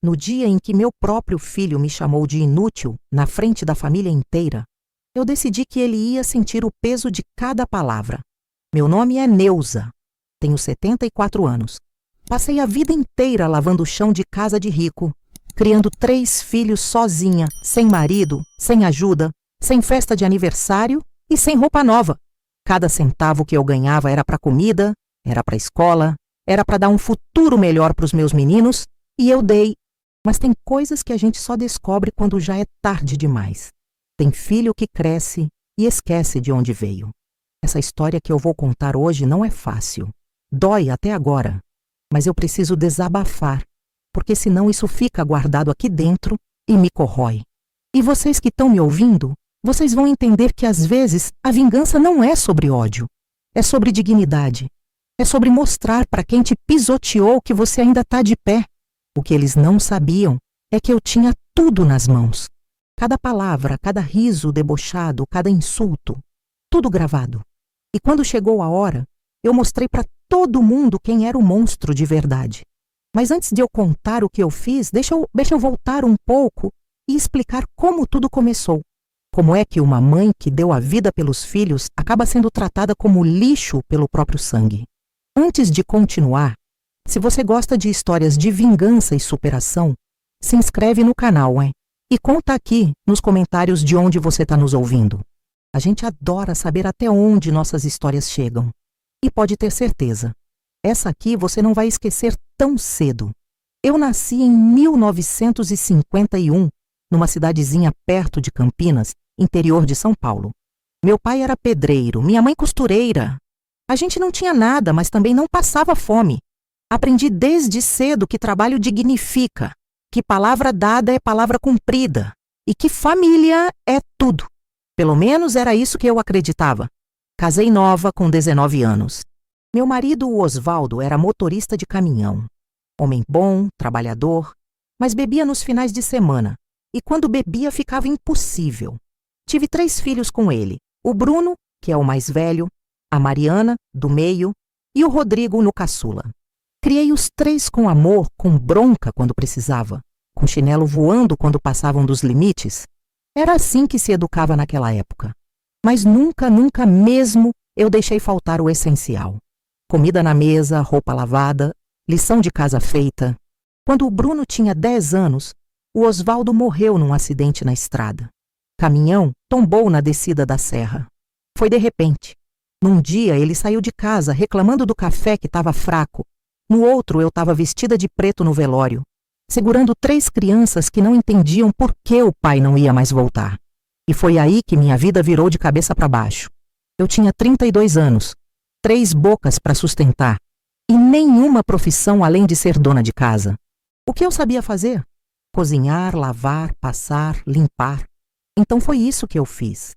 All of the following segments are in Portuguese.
No dia em que meu próprio filho me chamou de inútil na frente da família inteira, eu decidi que ele ia sentir o peso de cada palavra. Meu nome é Neuza. Tenho 74 anos. Passei a vida inteira lavando o chão de casa de rico, criando 3 filhos sozinha, sem marido, sem ajuda, sem festa de aniversário e sem roupa nova. Cada centavo que eu ganhava era para comida, era para escola, era para dar um futuro melhor para os meus meninos, e eu dei. Mas tem coisas que a gente só descobre quando já é tarde demais. Tem filho que cresce e esquece de onde veio. Essa história que eu vou contar hoje não é fácil. Dói até agora. Mas eu preciso desabafar, porque senão isso fica guardado aqui dentro e me corrói. E vocês que estão me ouvindo, vocês vão entender que às vezes a vingança não é sobre ódio. É sobre dignidade. É sobre mostrar para quem te pisoteou que você ainda está de pé. O que eles não sabiam é que eu tinha tudo nas mãos. Cada palavra, cada riso debochado, cada insulto, tudo gravado. E quando chegou a hora, eu mostrei para todo mundo quem era o monstro de verdade. Mas antes de eu contar o que eu fiz, deixa eu voltar um pouco e explicar como tudo começou. Como é que uma mãe que deu a vida pelos filhos acaba sendo tratada como lixo pelo próprio sangue. Antes de continuar, se você gosta de histórias de vingança e superação, se inscreve no canal, hein? E conta aqui nos comentários de onde você está nos ouvindo. A gente adora saber até onde nossas histórias chegam. E pode ter certeza, essa aqui você não vai esquecer tão cedo. Eu nasci em 1951, numa cidadezinha perto de Campinas, interior de São Paulo. Meu pai era pedreiro, minha mãe costureira. A gente não tinha nada, mas também não passava fome. Aprendi desde cedo que trabalho dignifica, que palavra dada é palavra cumprida e que família é tudo. Pelo menos era isso que eu acreditava. Casei nova com 19 anos. Meu marido, o Osvaldo, era motorista de caminhão. Homem bom, trabalhador, mas bebia nos finais de semana. E quando bebia ficava impossível. Tive 3 filhos com ele. O Bruno, que é o mais velho, a Mariana, do meio, e o Rodrigo no caçula. Criei os 3 com amor, com bronca quando precisava, com chinelo voando quando passavam dos limites. Era assim que se educava naquela época. Mas nunca, nunca mesmo eu deixei faltar o essencial. Comida na mesa, roupa lavada, lição de casa feita. Quando o Bruno tinha 10 anos, o Osvaldo morreu num acidente na estrada. Caminhão tombou na descida da serra. Foi de repente. Num dia ele saiu de casa reclamando do café que estava fraco. No outro eu estava vestida de preto no velório, segurando 3 crianças que não entendiam por que o pai não ia mais voltar. E foi aí que minha vida virou de cabeça para baixo. Eu tinha 32 anos, 3 bocas para sustentar e nenhuma profissão além de ser dona de casa. O que eu sabia fazer? Cozinhar, lavar, passar, limpar. Então foi isso que eu fiz.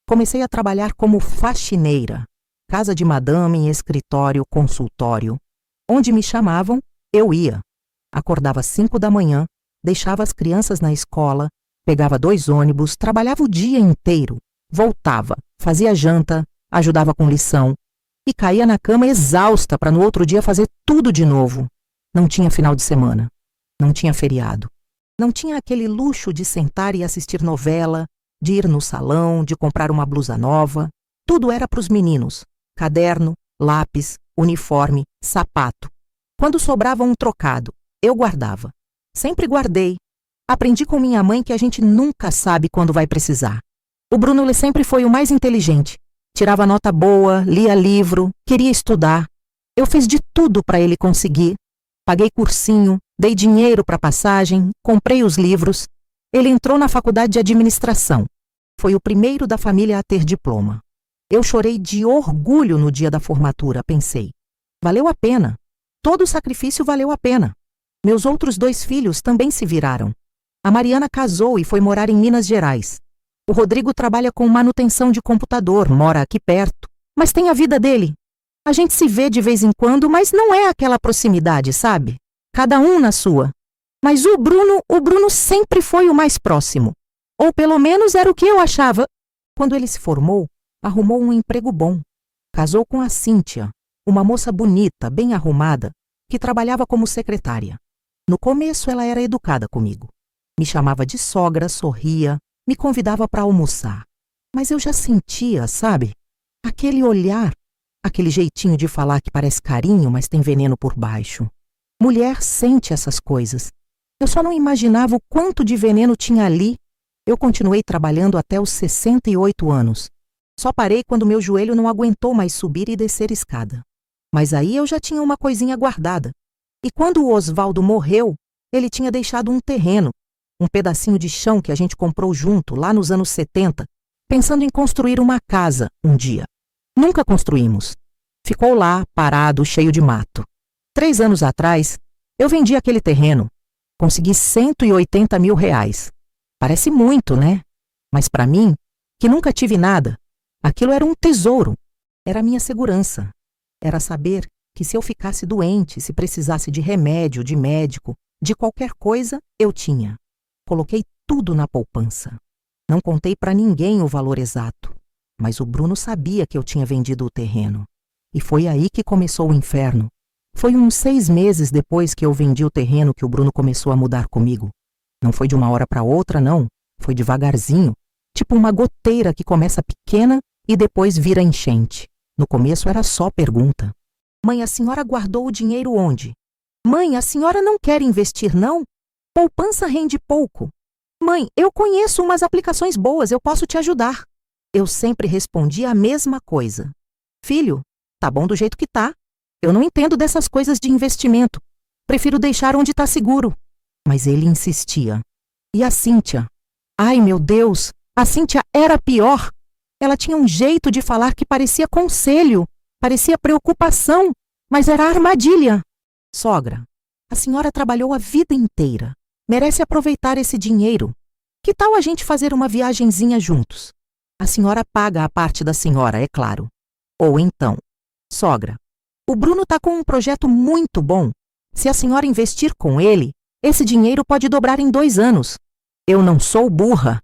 Comecei a trabalhar como faxineira, casa de madame, escritório, consultório. Onde me chamavam, eu ia. Acordava às 5 da manhã, deixava as crianças na escola, pegava 2 ônibus, trabalhava o dia inteiro, voltava, fazia janta, ajudava com lição e caía na cama exausta para no outro dia fazer tudo de novo. Não tinha final de semana, não tinha feriado, não tinha aquele luxo de sentar e assistir novela, de ir no salão, de comprar uma blusa nova. Tudo era para os meninos: caderno, lápis, uniforme, sapato. Quando sobrava um trocado, eu guardava. Sempre guardei. Aprendi com minha mãe que a gente nunca sabe quando vai precisar. O Bruno ele sempre foi o mais inteligente. Tirava nota boa, lia livro, queria estudar. Eu fiz de tudo para ele conseguir. Paguei cursinho, dei dinheiro para passagem, comprei os livros. Ele entrou na faculdade de administração. Foi o primeiro da família a ter diploma. Eu chorei de orgulho no dia da formatura, pensei. Valeu a pena. Todo o sacrifício valeu a pena. Meus outros 2 filhos também se viraram. A Mariana casou e foi morar em Minas Gerais. O Rodrigo trabalha com manutenção de computador, mora aqui perto, mas tem a vida dele. A gente se vê de vez em quando, mas não é aquela proximidade, sabe? Cada um na sua. Mas o Bruno sempre foi o mais próximo. Ou pelo menos era o que eu achava. Quando ele se formou, arrumou um emprego bom. Casou com a Cíntia, uma moça bonita, bem arrumada, que trabalhava como secretária. No começo ela era educada comigo. Me chamava de sogra, sorria, me convidava para almoçar. Mas eu já sentia, sabe? Aquele olhar, aquele jeitinho de falar que parece carinho, mas tem veneno por baixo. Mulher sente essas coisas. Eu só não imaginava o quanto de veneno tinha ali. Eu continuei trabalhando até os 68 anos. Só parei quando meu joelho não aguentou mais subir e descer escada. Mas aí eu já tinha uma coisinha guardada. E quando o Osvaldo morreu, ele tinha deixado um terreno, um pedacinho de chão que a gente comprou junto, lá nos anos 70, pensando em construir uma casa um dia. Nunca construímos. Ficou lá, parado, cheio de mato. 3 anos atrás, eu vendi aquele terreno. Consegui R$ 180 mil. Parece muito, né? Mas para mim, que nunca tive nada, aquilo era um tesouro. Era a minha segurança. Era saber que se eu ficasse doente, se precisasse de remédio, de médico, de qualquer coisa, eu tinha. Coloquei tudo na poupança. Não contei para ninguém o valor exato, mas o Bruno sabia que eu tinha vendido o terreno. E foi aí que começou o inferno. Foi uns 6 meses depois que eu vendi o terreno que o Bruno começou a mudar comigo. Não foi de uma hora para outra, não. Foi devagarzinho, tipo uma goteira que começa pequena e depois vira enchente. No começo era só pergunta. Mãe, a senhora guardou o dinheiro onde? Mãe, a senhora não quer investir, não? Poupança rende pouco. Mãe, eu conheço umas aplicações boas, eu posso te ajudar. Eu sempre respondia a mesma coisa. Filho, tá bom do jeito que tá. Eu não entendo dessas coisas de investimento. Prefiro deixar onde tá seguro. Mas ele insistia. E a Cíntia? Ai, meu Deus, a Cíntia era pior. Ela tinha um jeito de falar que parecia conselho, parecia preocupação, mas era armadilha. Sogra, a senhora trabalhou a vida inteira. Merece aproveitar esse dinheiro. Que tal a gente fazer uma viagenzinha juntos? A senhora paga a parte da senhora, é claro. Ou então, sogra, o Bruno tá com um projeto muito bom. Se a senhora investir com ele, esse dinheiro pode dobrar em 2 anos. Eu não sou burra.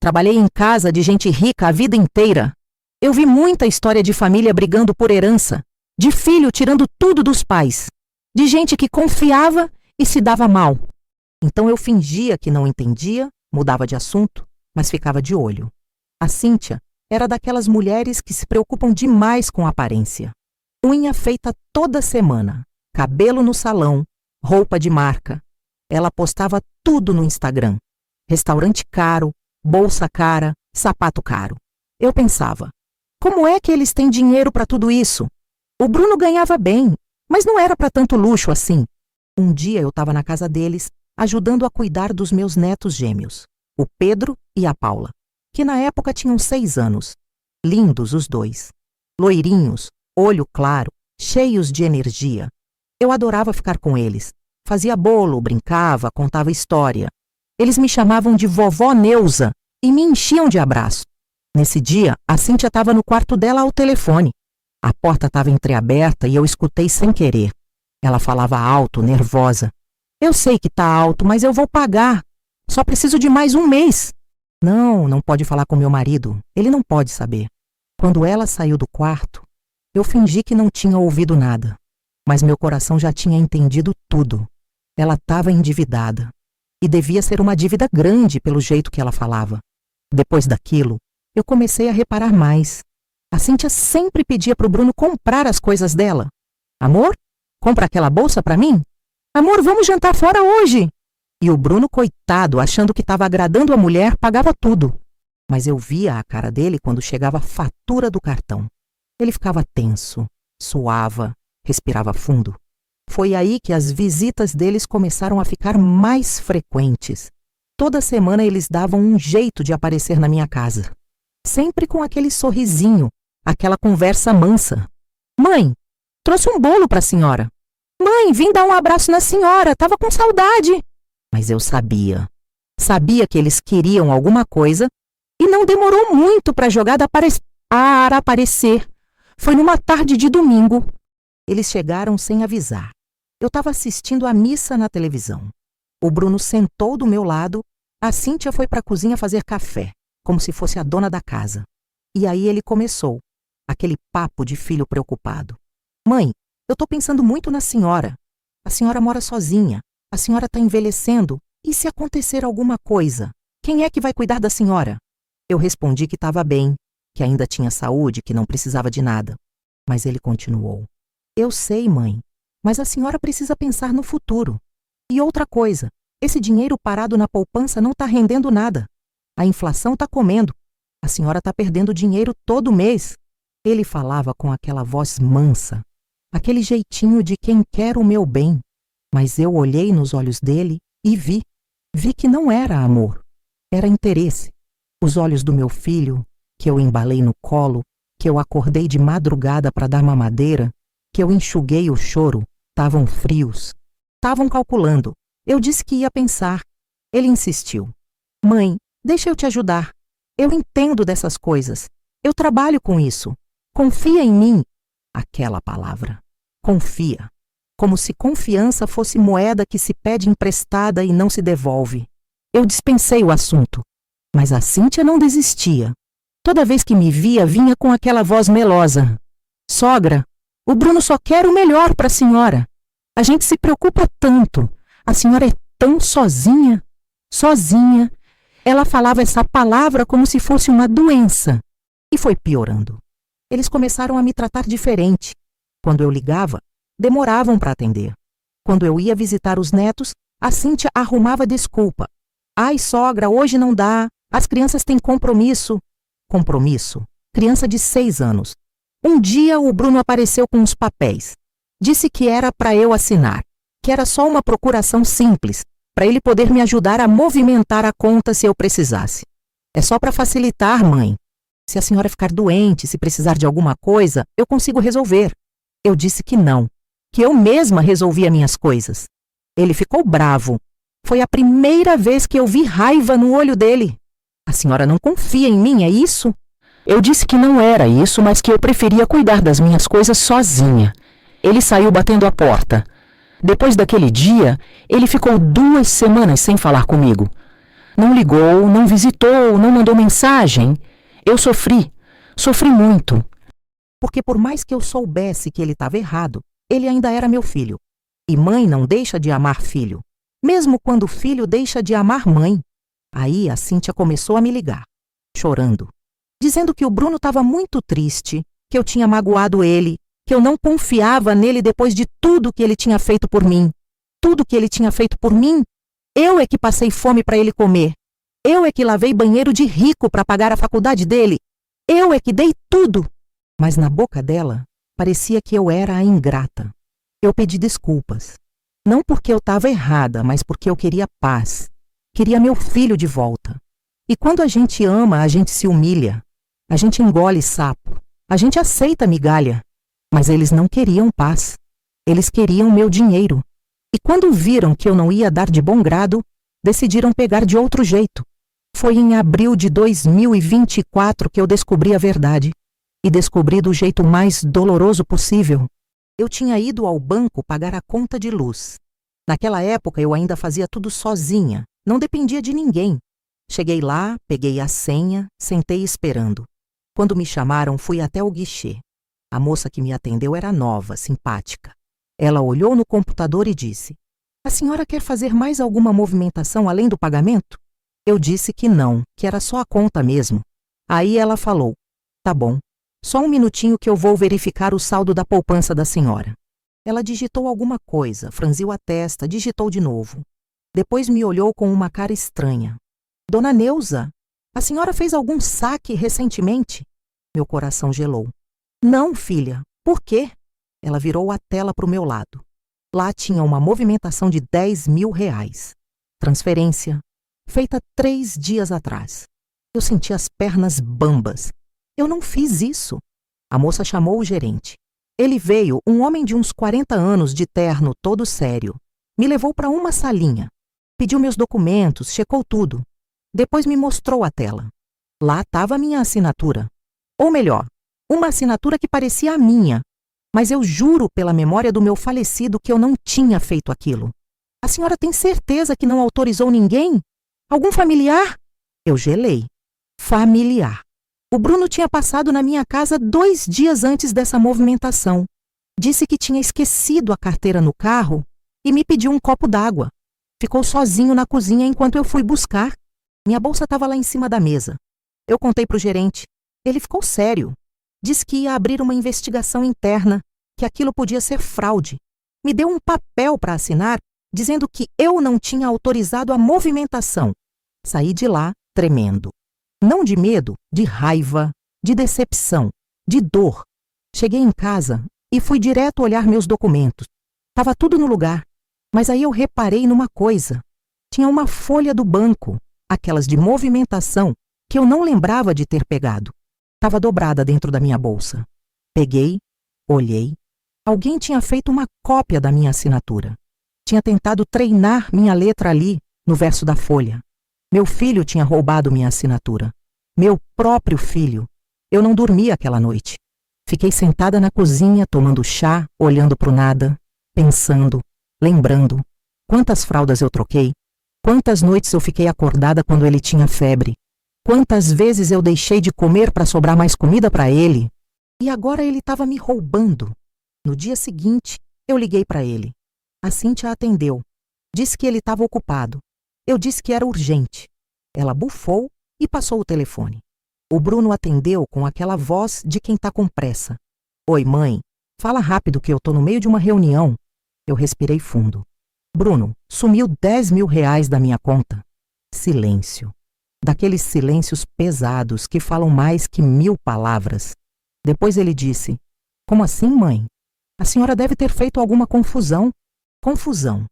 Trabalhei em casa de gente rica a vida inteira. Eu vi muita história de família brigando por herança, de filho tirando tudo dos pais, de gente que confiava e se dava mal. Então eu fingia que não entendia, mudava de assunto, mas ficava de olho. A Cíntia era daquelas mulheres que se preocupam demais com a aparência. Unha feita toda semana, cabelo no salão, roupa de marca. Ela postava tudo no Instagram. Restaurante caro, bolsa cara, sapato caro. Eu pensava, como é que eles têm dinheiro para tudo isso? O Bruno ganhava bem, mas não era para tanto luxo assim. Um dia eu estava na casa deles, ajudando a cuidar dos meus netos gêmeos, o Pedro e a Paula, que na época tinham 6 anos. Lindos os dois. Loirinhos, olho claro, cheios de energia. Eu adorava ficar com eles. Fazia bolo, brincava, contava história. Eles me chamavam de vovó Neuza e me enchiam de abraço. Nesse dia, a Cíntia estava no quarto dela ao telefone. A porta estava entreaberta e eu escutei sem querer. Ela falava alto, nervosa. Eu sei que tá alto, mas eu vou pagar. Só preciso de mais 1 mês. Não pode falar com meu marido. Ele não pode saber. Quando ela saiu do quarto, eu fingi que não tinha ouvido nada. Mas meu coração já tinha entendido tudo. Ela estava endividada. E devia ser uma dívida grande pelo jeito que ela falava. Depois daquilo, eu comecei a reparar mais. A Cíntia sempre pedia pro Bruno comprar as coisas dela. Amor, compra aquela bolsa pra mim? Amor, vamos jantar fora hoje. E o Bruno, coitado, achando que estava agradando a mulher, pagava tudo. Mas eu via a cara dele quando chegava a fatura do cartão. Ele ficava tenso, suava, respirava fundo. Foi aí que as visitas deles começaram a ficar mais frequentes. Toda semana eles davam um jeito de aparecer na minha casa. Sempre com aquele sorrisinho, aquela conversa mansa. Mãe, trouxe um bolo para a senhora. Mãe, vim dar um abraço na senhora, tava com saudade. Mas eu sabia. Sabia que eles queriam alguma coisa e não demorou muito para a jogada aparecer. Foi numa tarde de domingo. Eles chegaram sem avisar. Eu estava assistindo a missa na televisão. O Bruno sentou do meu lado, a Cíntia foi para a cozinha fazer café, como se fosse a dona da casa. E aí ele começou, aquele papo de filho preocupado. Mãe, eu estou pensando muito na senhora. A senhora mora sozinha. A senhora está envelhecendo. E se acontecer alguma coisa? Quem é que vai cuidar da senhora? Eu respondi que estava bem, que ainda tinha saúde, que não precisava de nada. Mas ele continuou. Eu sei, mãe, mas a senhora precisa pensar no futuro. E outra coisa, esse dinheiro parado na poupança não está rendendo nada. A inflação está comendo. A senhora está perdendo dinheiro todo mês. Ele falava com aquela voz mansa, aquele jeitinho de quem quer o meu bem. Mas eu olhei nos olhos dele e vi que não era amor, era interesse. Os olhos do meu filho, que eu embalei no colo, que eu acordei de madrugada para dar mamadeira, que eu enxuguei o choro, estavam frios. Estavam calculando. Eu disse que ia pensar. Ele insistiu. Mãe, deixa eu te ajudar. Eu entendo dessas coisas. Eu trabalho com isso. Confia em mim. Aquela palavra. Confia. Como se confiança fosse moeda que se pede emprestada e não se devolve. Eu dispensei o assunto. Mas a Cíntia não desistia. Toda vez que me via, vinha com aquela voz melosa. Sogra, o Bruno só quer o melhor para a senhora. A gente se preocupa tanto. A senhora é tão sozinha. Sozinha. Ela falava essa palavra como se fosse uma doença. E foi piorando. Eles começaram a me tratar diferente. Quando eu ligava, demoravam para atender. Quando eu ia visitar os netos, a Cíntia arrumava desculpa. Ai, sogra, hoje não dá. As crianças têm compromisso. Compromisso? Criança de 6 anos. Um dia o Bruno apareceu com uns papéis. Disse que era para eu assinar, que era só uma procuração simples, para ele poder me ajudar a movimentar a conta se eu precisasse. É só para facilitar, mãe. Se a senhora ficar doente, se precisar de alguma coisa, eu consigo resolver. Eu disse que não, que eu mesma resolvia minhas coisas. Ele ficou bravo. Foi a primeira vez que eu vi raiva no olho dele. A senhora não confia em mim, é isso? Eu disse que não era isso, mas que eu preferia cuidar das minhas coisas sozinha. Ele saiu batendo a porta. Depois daquele dia, ele ficou 2 semanas sem falar comigo. Não ligou, não visitou, não mandou mensagem. Eu sofri muito. Porque por mais que eu soubesse que ele estava errado, ele ainda era meu filho. E mãe não deixa de amar filho, mesmo quando o filho deixa de amar mãe. Aí a Cíntia começou a me ligar, chorando, dizendo que o Bruno estava muito triste, que eu tinha magoado ele, que eu não confiava nele depois de tudo que ele tinha feito por mim. Tudo que ele tinha feito por mim, eu é que passei fome para ele comer. Eu é que lavei banheiro de rico para pagar a faculdade dele. Eu é que dei tudo. Mas na boca dela, parecia que eu era a ingrata. Eu pedi desculpas. Não porque eu estava errada, mas porque eu queria paz. Queria meu filho de volta. E quando a gente ama, a gente se humilha. A gente engole sapo. A gente aceita migalha. Mas eles não queriam paz. Eles queriam meu dinheiro. E quando viram que eu não ia dar de bom grado, decidiram pegar de outro jeito. Foi em abril de 2024 que eu descobri a verdade. E descobri do jeito mais doloroso possível. Eu tinha ido ao banco pagar a conta de luz. Naquela época eu ainda fazia tudo sozinha, não dependia de ninguém. Cheguei lá, peguei a senha, sentei esperando. Quando me chamaram, fui até o guichê. A moça que me atendeu era nova, simpática. Ela olhou no computador e disse: "A senhora quer fazer mais alguma movimentação além do pagamento?" Eu disse que não, que era só a conta mesmo. Aí ela falou: "Tá bom. Só um minutinho que eu vou verificar o saldo da poupança da senhora." Ela digitou alguma coisa, franziu a testa, digitou de novo. Depois me olhou com uma cara estranha. "Dona Neuza, a senhora fez algum saque recentemente?" Meu coração gelou. "Não, filha. Por quê?" Ela virou a tela para o meu lado. Lá tinha uma movimentação de R$10.000. Transferência, feita 3 dias atrás. Eu senti as pernas bambas. Eu não fiz isso. A moça chamou o gerente. Ele veio, um homem de uns 40 anos, de terno, todo sério. Me levou para uma salinha. Pediu meus documentos, checou tudo. Depois me mostrou a tela. Lá estava a minha assinatura. Ou melhor, uma assinatura que parecia a minha. Mas eu juro pela memória do meu falecido que eu não tinha feito aquilo. "A senhora tem certeza que não autorizou ninguém? Algum familiar?" Eu gelei. Familiar. O Bruno tinha passado na minha casa 2 dias antes dessa movimentação. Disse que tinha esquecido a carteira no carro e me pediu um copo d'água. Ficou sozinho na cozinha enquanto eu fui buscar. Minha bolsa estava lá em cima da mesa. Eu contei para o gerente. Ele ficou sério. Disse que ia abrir uma investigação interna, que aquilo podia ser fraude. Me deu um papel para assinar, dizendo que eu não tinha autorizado a movimentação. Saí de lá tremendo. Não de medo, de raiva, de decepção, de dor. Cheguei em casa e fui direto olhar meus documentos. Estava tudo no lugar, mas aí eu reparei numa coisa. Tinha uma folha do banco, aquelas de movimentação, que eu não lembrava de ter pegado. Estava dobrada dentro da minha bolsa. Peguei, olhei. Alguém tinha feito uma cópia da minha assinatura. Tinha tentado treinar minha letra ali, no verso da folha. Meu filho tinha roubado minha assinatura. Meu próprio filho. Eu não dormi aquela noite. Fiquei sentada na cozinha, tomando chá, olhando para o nada, pensando, lembrando. Quantas fraldas eu troquei? Quantas noites eu fiquei acordada quando ele tinha febre? Quantas vezes eu deixei de comer para sobrar mais comida para ele? E agora ele estava me roubando. No dia seguinte, eu liguei para ele. A Cíntia atendeu. Disse que ele estava ocupado. Eu disse que era urgente. Ela bufou e passou o telefone. O Bruno atendeu com aquela voz de quem está com pressa. Oi, mãe. Fala rápido que eu tô no meio de uma reunião. Eu respirei fundo. Bruno, sumiu 10 mil reais da minha conta. Silêncio. Daqueles silêncios pesados que falam mais que 1000 palavras. Depois ele disse, como assim, mãe? A senhora deve ter feito alguma confusão. Confusão.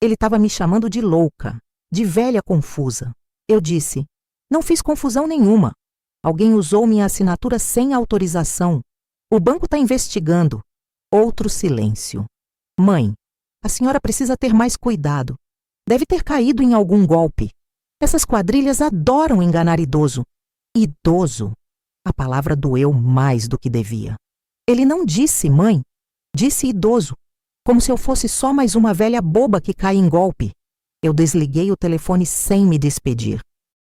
Ele estava me chamando de louca, de velha confusa. Eu disse, não fiz confusão nenhuma. Alguém usou minha assinatura sem autorização. O banco está investigando. Outro silêncio. Mãe, a senhora precisa ter mais cuidado. Deve ter caído em algum golpe. Essas quadrilhas adoram enganar idoso. Idoso. A palavra doeu mais do que devia. Ele não disse mãe, disse idoso, como se eu fosse só mais uma velha boba que cai em golpe. Eu desliguei o telefone sem me despedir.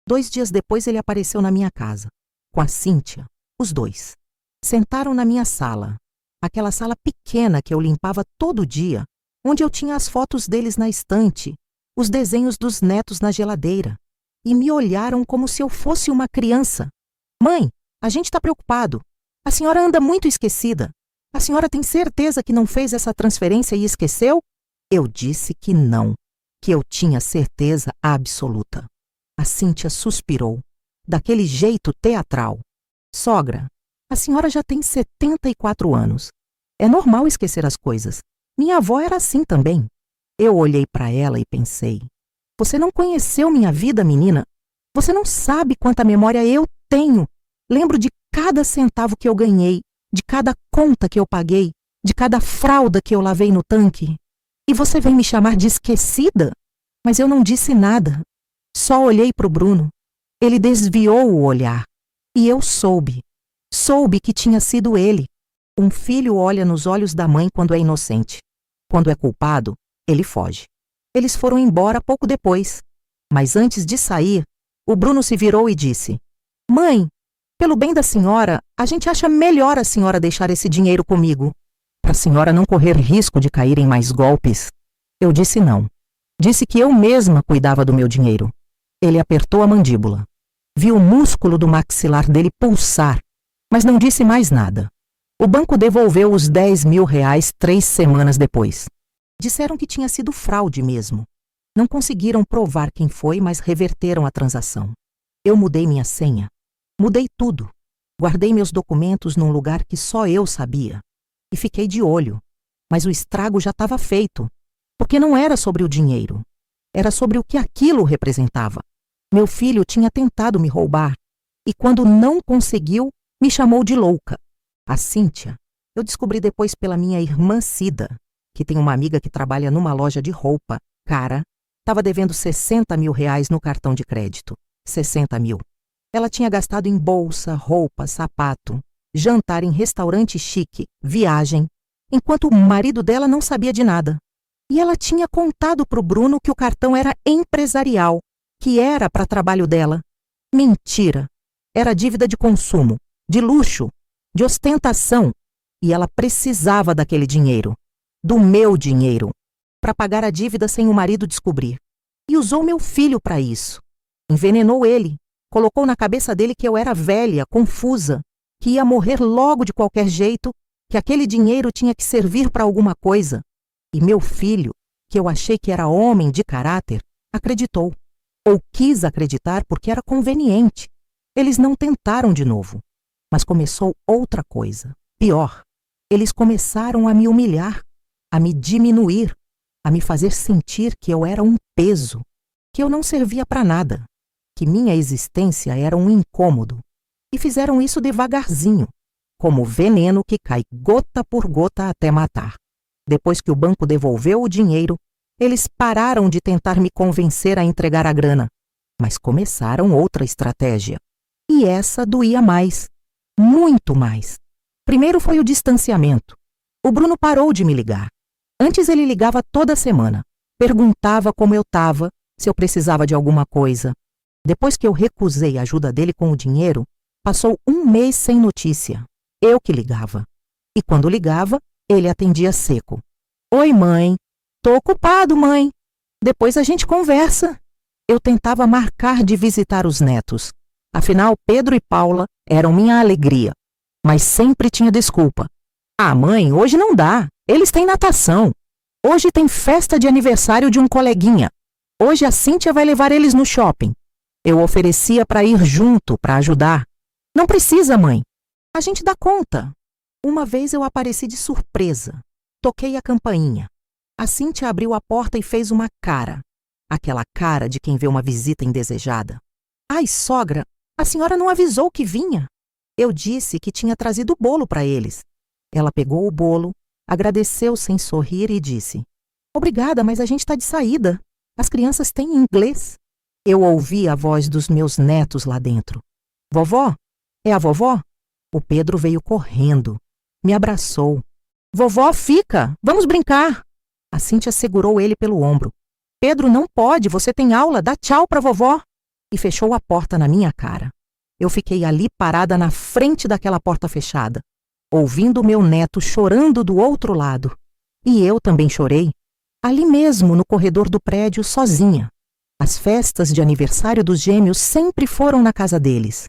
2 dias depois ele apareceu na minha casa, com a Cíntia, os dois. Sentaram na minha sala, aquela sala pequena que eu limpava todo dia, onde eu tinha as fotos deles na estante, os desenhos dos netos na geladeira, e me olharam como se eu fosse uma criança. Mãe, a gente está preocupado. A senhora anda muito esquecida. A senhora tem certeza que não fez essa transferência e esqueceu? Eu disse que não, que eu tinha certeza absoluta. A Cíntia suspirou, daquele jeito teatral. Sogra, a senhora já tem 74 anos. É normal esquecer as coisas. Minha avó era assim também. Eu olhei para ela e pensei, você não conheceu minha vida, menina? Você não sabe quanta memória eu tenho. Lembro de cada centavo que eu ganhei, de cada conta que eu paguei, de cada fralda que eu lavei no tanque. E você vem me chamar de esquecida? Mas eu não disse nada. Só olhei para o Bruno. Ele desviou o olhar. E eu soube. Soube que tinha sido ele. Um filho olha nos olhos da mãe quando é inocente. Quando é culpado, ele foge. Eles foram embora pouco depois. Mas antes de sair, o Bruno se virou e disse, mãe, pelo bem da senhora, a gente acha melhor a senhora deixar esse dinheiro comigo, para a senhora não correr risco de cair em mais golpes. Eu disse não. Disse que eu mesma cuidava do meu dinheiro. Ele apertou a mandíbula. Vi o músculo do maxilar dele pulsar, mas não disse mais nada. O banco devolveu os 10 mil reais 3 semanas depois. Disseram que tinha sido fraude mesmo. Não conseguiram provar quem foi, mas reverteram a transação. Eu mudei minha senha. Mudei tudo. Guardei meus documentos num lugar que só eu sabia. E fiquei de olho. Mas o estrago já estava feito. Porque não era sobre o dinheiro. Era sobre o que aquilo representava. Meu filho tinha tentado me roubar. E quando não conseguiu, me chamou de louca. A Cíntia, eu descobri depois pela minha irmã Cida, que tem uma amiga que trabalha numa loja de roupa, cara, estava devendo 60 mil reais no cartão de crédito. 60 mil. Ela tinha gastado em bolsa, roupa, sapato, jantar em restaurante chique, viagem, enquanto o marido dela não sabia de nada. E ela tinha contado para o Bruno que o cartão era empresarial, que era para trabalho dela. Mentira! Era dívida de consumo, de luxo, de ostentação. E ela precisava daquele dinheiro, do meu dinheiro, para pagar a dívida sem o marido descobrir. E usou meu filho para isso. Envenenou ele. Colocou na cabeça dele que eu era velha, confusa, que ia morrer logo de qualquer jeito, que aquele dinheiro tinha que servir para alguma coisa. E meu filho, que eu achei que era homem de caráter, acreditou. Ou quis acreditar porque era conveniente. Eles não tentaram de novo. Mas começou outra coisa, pior. Eles começaram a me humilhar, a me diminuir, a me fazer sentir que eu era um peso, que eu não servia para nada, que minha existência era um incômodo. E fizeram isso devagarzinho, como veneno que cai gota por gota até matar. Depois que o banco devolveu o dinheiro, eles pararam de tentar me convencer a entregar a grana, mas começaram outra estratégia. E essa doía mais, muito mais. Primeiro foi o distanciamento. O Bruno parou de me ligar. Antes ele ligava toda semana. Perguntava como eu estava, se eu precisava de alguma coisa. Depois que eu recusei a ajuda dele com o dinheiro, passou um mês sem notícia. Eu que ligava. E quando ligava, ele atendia seco. Oi, mãe. Tô ocupado, mãe. Depois a gente conversa. Eu tentava marcar de visitar os netos. Afinal, Pedro e Paula eram minha alegria. Mas sempre tinha desculpa. Ah, mãe, hoje não dá. Eles têm natação. Hoje tem festa de aniversário de um coleguinha. Hoje a Cíntia vai levar eles no shopping. Eu oferecia para ir junto, para ajudar. Não precisa, mãe. A gente dá conta. Uma vez eu apareci de surpresa. Toquei a campainha. A Cíntia abriu a porta e fez uma cara. Aquela cara de quem vê uma visita indesejada. Ai, sogra, a senhora não avisou que vinha. Eu disse que tinha trazido o bolo para eles. Ela pegou o bolo, agradeceu sem sorrir e disse: Obrigada, mas a gente está de saída. As crianças têm inglês. Eu ouvi a voz dos meus netos lá dentro. Vovó? É a vovó? O Pedro veio correndo. Me abraçou. Vovó, fica! Vamos brincar! A Cíntia segurou ele pelo ombro. Pedro, não pode, você tem aula, dá tchau para vovó. E fechou a porta na minha cara. Eu fiquei ali parada na frente daquela porta fechada, ouvindo meu neto chorando do outro lado. E eu também chorei, ali mesmo no corredor do prédio, sozinha. As festas de aniversário dos gêmeos sempre foram na casa deles.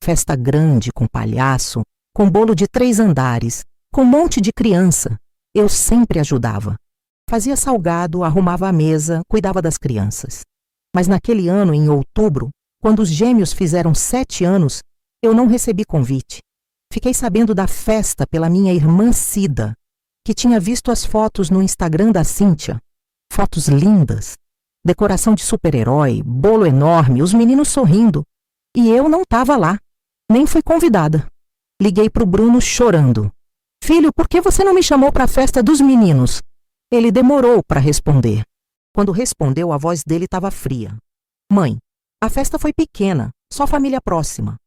Festa grande, com palhaço, com bolo de 3 andares, com um monte de criança. Eu sempre ajudava. Fazia salgado, arrumava a mesa, cuidava das crianças. Mas naquele ano, em outubro, quando os gêmeos fizeram 7 anos, eu não recebi convite. Fiquei sabendo da festa pela minha irmã Cida, que tinha visto as fotos no Instagram da Cíntia. Fotos lindas, decoração de super-herói, bolo enorme, os meninos sorrindo. E eu não estava lá, nem fui convidada. Liguei para o Bruno chorando. Filho, por que você não me chamou para a festa dos meninos? Ele demorou para responder. Quando respondeu, a voz dele estava fria. Mãe, a festa foi pequena, só família próxima.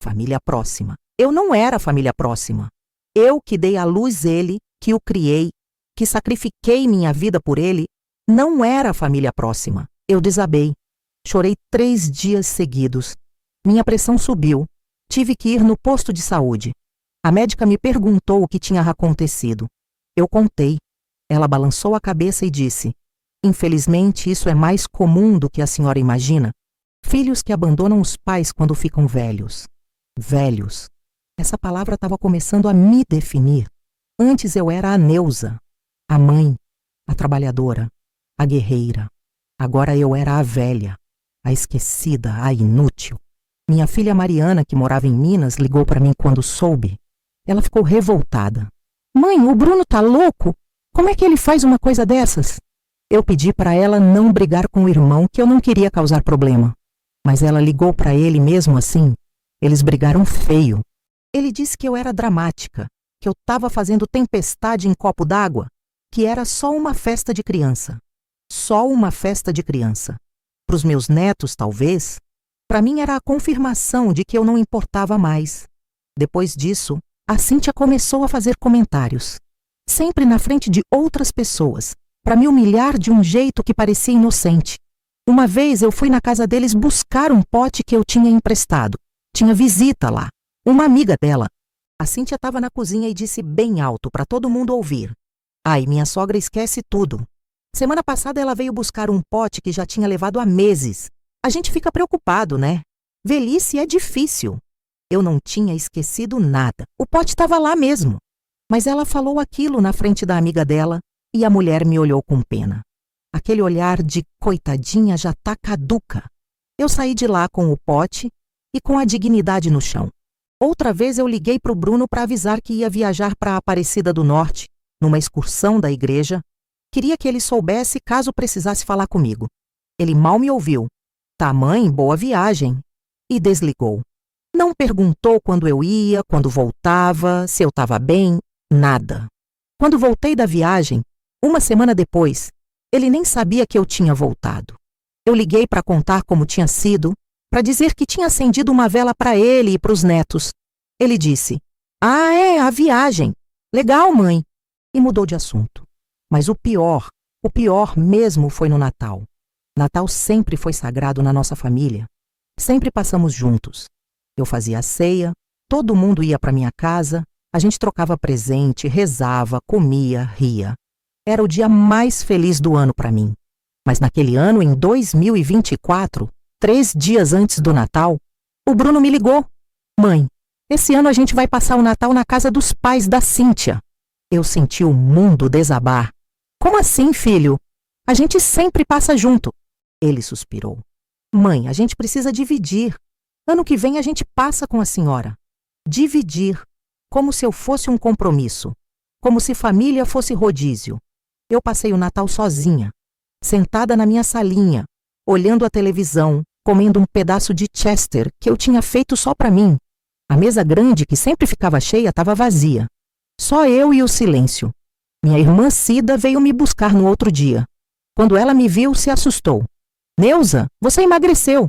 Família próxima. Eu não era família próxima. Eu que dei à luz ele, que o criei, que sacrifiquei minha vida por ele, não era família próxima. Eu desabei. Chorei 3 dias seguidos. Minha pressão subiu. Tive que ir no posto de saúde. A médica me perguntou o que tinha acontecido. Eu contei. Ela balançou a cabeça e disse: Infelizmente, isso é mais comum do que a senhora imagina. Filhos que abandonam os pais quando ficam velhos. Velhos. Essa palavra estava começando a me definir. Antes eu era a Neuza, a mãe, a trabalhadora, a guerreira. Agora eu era a velha, a esquecida, a inútil. Minha filha Mariana, que morava em Minas, ligou para mim quando soube. Ela ficou revoltada. Mãe, o Bruno tá louco? Como é que ele faz uma coisa dessas? Eu pedi para ela não brigar com o irmão, que eu não queria causar problema. Mas ela ligou para ele mesmo assim. Eles brigaram feio. Ele disse que eu era dramática, que eu estava fazendo tempestade em copo d'água, que era só uma festa de criança. Só uma festa de criança. Para os meus netos, talvez. Para mim era a confirmação de que eu não importava mais. Depois disso, a Cíntia começou a fazer comentários. Sempre na frente de outras pessoas, para me humilhar de um jeito que parecia inocente. Uma vez eu fui na casa deles buscar um pote que eu tinha emprestado. Tinha visita lá, uma amiga dela. A Cíntia estava na cozinha e disse bem alto para todo mundo ouvir: Ai, minha sogra esquece tudo. Semana passada ela veio buscar um pote que já tinha levado há meses. A gente fica preocupado, né? Velhice é difícil. Eu não tinha esquecido nada. O pote estava lá mesmo. Mas ela falou aquilo na frente da amiga dela e a mulher me olhou com pena. Aquele olhar de coitadinha já tá caduca. Eu saí de lá com o pote e com a dignidade no chão. Outra vez eu liguei para o Bruno para avisar que ia viajar para a Aparecida do Norte, numa excursão da igreja. Queria que ele soubesse caso precisasse falar comigo. Ele mal me ouviu. Tá, mãe, boa viagem. E desligou. Não perguntou quando eu ia, quando voltava, se eu estava bem, nada. Quando voltei da viagem, uma semana depois, ele nem sabia que eu tinha voltado. Eu liguei para contar como tinha sido, para dizer que tinha acendido uma vela para ele e para os netos. Ele disse: "Ah, é, a viagem. Legal, mãe." E mudou de assunto. Mas o pior mesmo foi no Natal. Natal sempre foi sagrado na nossa família. Sempre passamos juntos. Eu fazia a ceia, todo mundo ia para minha casa, a gente trocava presente, rezava, comia, ria. Era o dia mais feliz do ano para mim. Mas naquele ano, em 2024, 3 dias antes do Natal, o Bruno me ligou. "Mãe, esse ano a gente vai passar o Natal na casa dos pais da Cíntia." Eu senti o mundo desabar. "Como assim, filho? A gente sempre passa junto." Ele suspirou. "Mãe, a gente precisa dividir. Ano que vem a gente passa com a senhora." Dividir, como se eu fosse um compromisso, como se família fosse rodízio. Eu passei o Natal sozinha, sentada na minha salinha, olhando a televisão, comendo um pedaço de Chester que eu tinha feito só para mim. A mesa grande, que sempre ficava cheia, estava vazia. Só eu e o silêncio. Minha irmã Cida veio me buscar no outro dia. Quando ela me viu, se assustou. "Neuza, você emagreceu."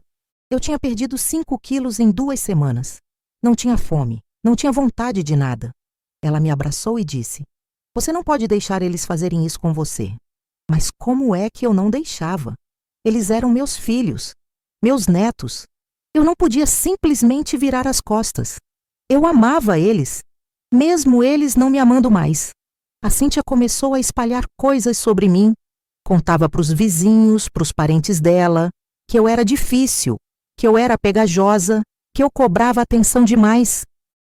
Eu tinha perdido 5 quilos em 2 semanas. Não tinha fome, não tinha vontade de nada. Ela me abraçou e disse: "Você não pode deixar eles fazerem isso com você." Mas como é que eu não deixava? Eles eram meus filhos, meus netos. Eu não podia simplesmente virar as costas. Eu amava eles, mesmo eles não me amando mais. A Cíntia começou a espalhar coisas sobre mim. Contava para os vizinhos, para os parentes dela, que eu era difícil, que eu era pegajosa, que eu cobrava atenção demais.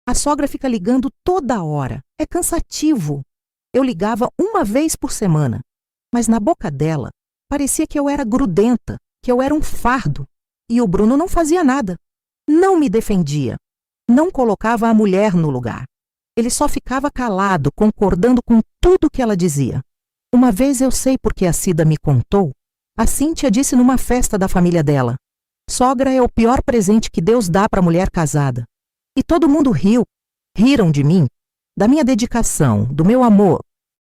A sogra fica ligando toda hora. É cansativo. Eu ligava uma vez por semana. Mas na boca dela, parecia que eu era grudenta, que eu era um fardo. E o Bruno não fazia nada. Não me defendia. Não colocava a mulher no lugar. Ele só ficava calado, concordando com tudo que ela dizia. Uma vez eu sei porque a Cida me contou. A Cíntia disse numa festa da família dela: "Sogra é o pior presente que Deus dá para a mulher casada." E todo mundo riu. Riram de mim, da minha dedicação, do meu amor,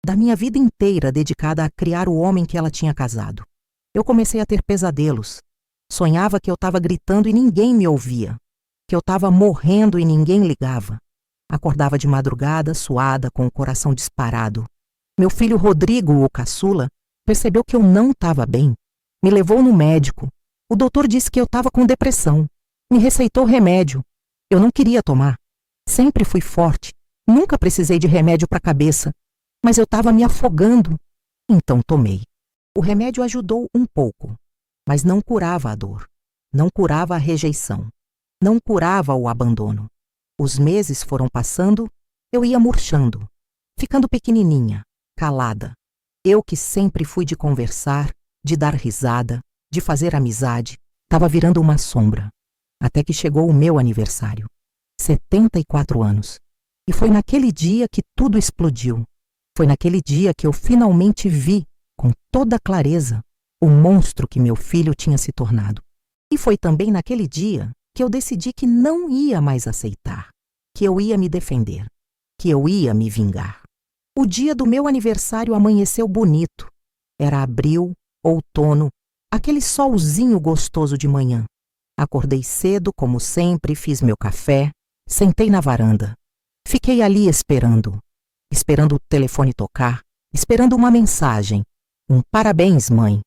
da minha vida inteira dedicada a criar o homem que ela tinha casado. Eu comecei a ter pesadelos. Sonhava que eu estava gritando e ninguém me ouvia, que eu estava morrendo e ninguém ligava. Acordava de madrugada, suada, com o coração disparado. Meu filho Rodrigo, o caçula, percebeu que eu não estava bem. Me levou no médico. O doutor disse que eu estava com depressão. Me receitou remédio. Eu não queria tomar. Sempre fui forte. Nunca precisei de remédio para a cabeça. Mas eu estava me afogando. Então tomei. O remédio ajudou um pouco, mas não curava a dor. Não curava a rejeição. Não curava o abandono. Os meses foram passando, eu ia murchando, ficando pequenininha, calada. Eu que sempre fui de conversar, de dar risada, de fazer amizade, estava virando uma sombra. Até que chegou o meu aniversário. 74 anos. E foi naquele dia que tudo explodiu. Foi naquele dia que eu finalmente vi, com toda clareza, o monstro que meu filho tinha se tornado. E foi também naquele dia que eu decidi que não ia mais aceitar, que eu ia me defender, que eu ia me vingar. O dia do meu aniversário amanheceu bonito. Era abril, outono, aquele solzinho gostoso de manhã. Acordei cedo, como sempre, fiz meu café, sentei na varanda. Fiquei ali esperando o telefone tocar, esperando uma mensagem. Um parabéns, mãe.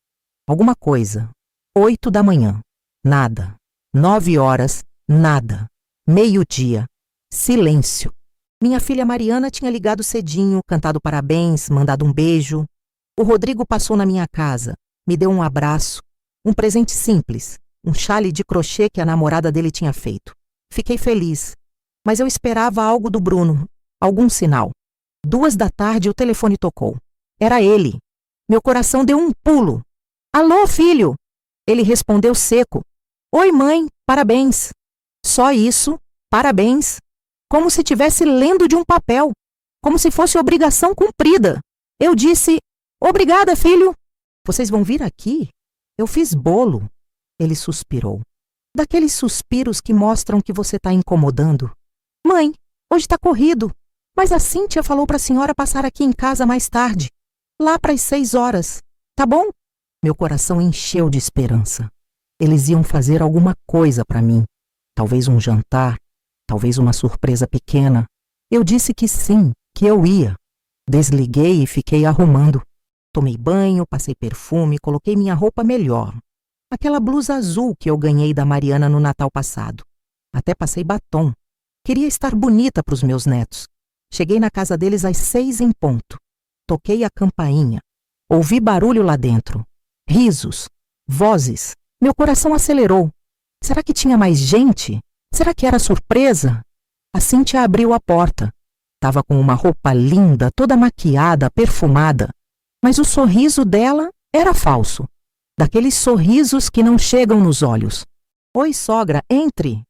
Alguma coisa. 8 da manhã. Nada. 9 horas. Nada. Meio-dia. Silêncio. Minha filha Mariana tinha ligado cedinho, cantado parabéns, mandado um beijo. O Rodrigo passou na minha casa, me deu um abraço, um presente simples, um chale de crochê que a namorada dele tinha feito. Fiquei feliz, mas eu esperava algo do Bruno, algum sinal. 2 da tarde o telefone tocou. Era ele. Meu coração deu um pulo. Alô, filho? Ele respondeu seco. Oi, mãe, parabéns. Só isso, parabéns. Como se estivesse lendo de um papel, como se fosse obrigação cumprida. Eu disse, obrigada, filho. Vocês vão vir aqui? Eu fiz bolo. Ele suspirou. Daqueles suspiros que mostram que você está incomodando. Mãe, hoje está corrido, mas a Cíntia falou para a senhora passar aqui em casa mais tarde, lá para as 6 horas. Tá bom? Meu coração encheu de esperança. Eles iam fazer alguma coisa para mim. Talvez um jantar, talvez uma surpresa pequena. Eu disse que sim, que eu ia. Desliguei e fiquei arrumando. Tomei banho, passei perfume, coloquei minha roupa melhor. Aquela blusa azul que eu ganhei da Mariana no Natal passado. Até passei batom. Queria estar bonita para os meus netos. Cheguei na casa deles às 6 em ponto. Toquei a campainha. Ouvi barulho lá dentro. Risos. Vozes. Meu coração acelerou. Será que tinha mais gente? Será que era surpresa? A Cíntia abriu a porta. Estava com uma roupa linda, toda maquiada, perfumada. Mas o sorriso dela era falso. Daqueles sorrisos que não chegam nos olhos. Oi, sogra, entre.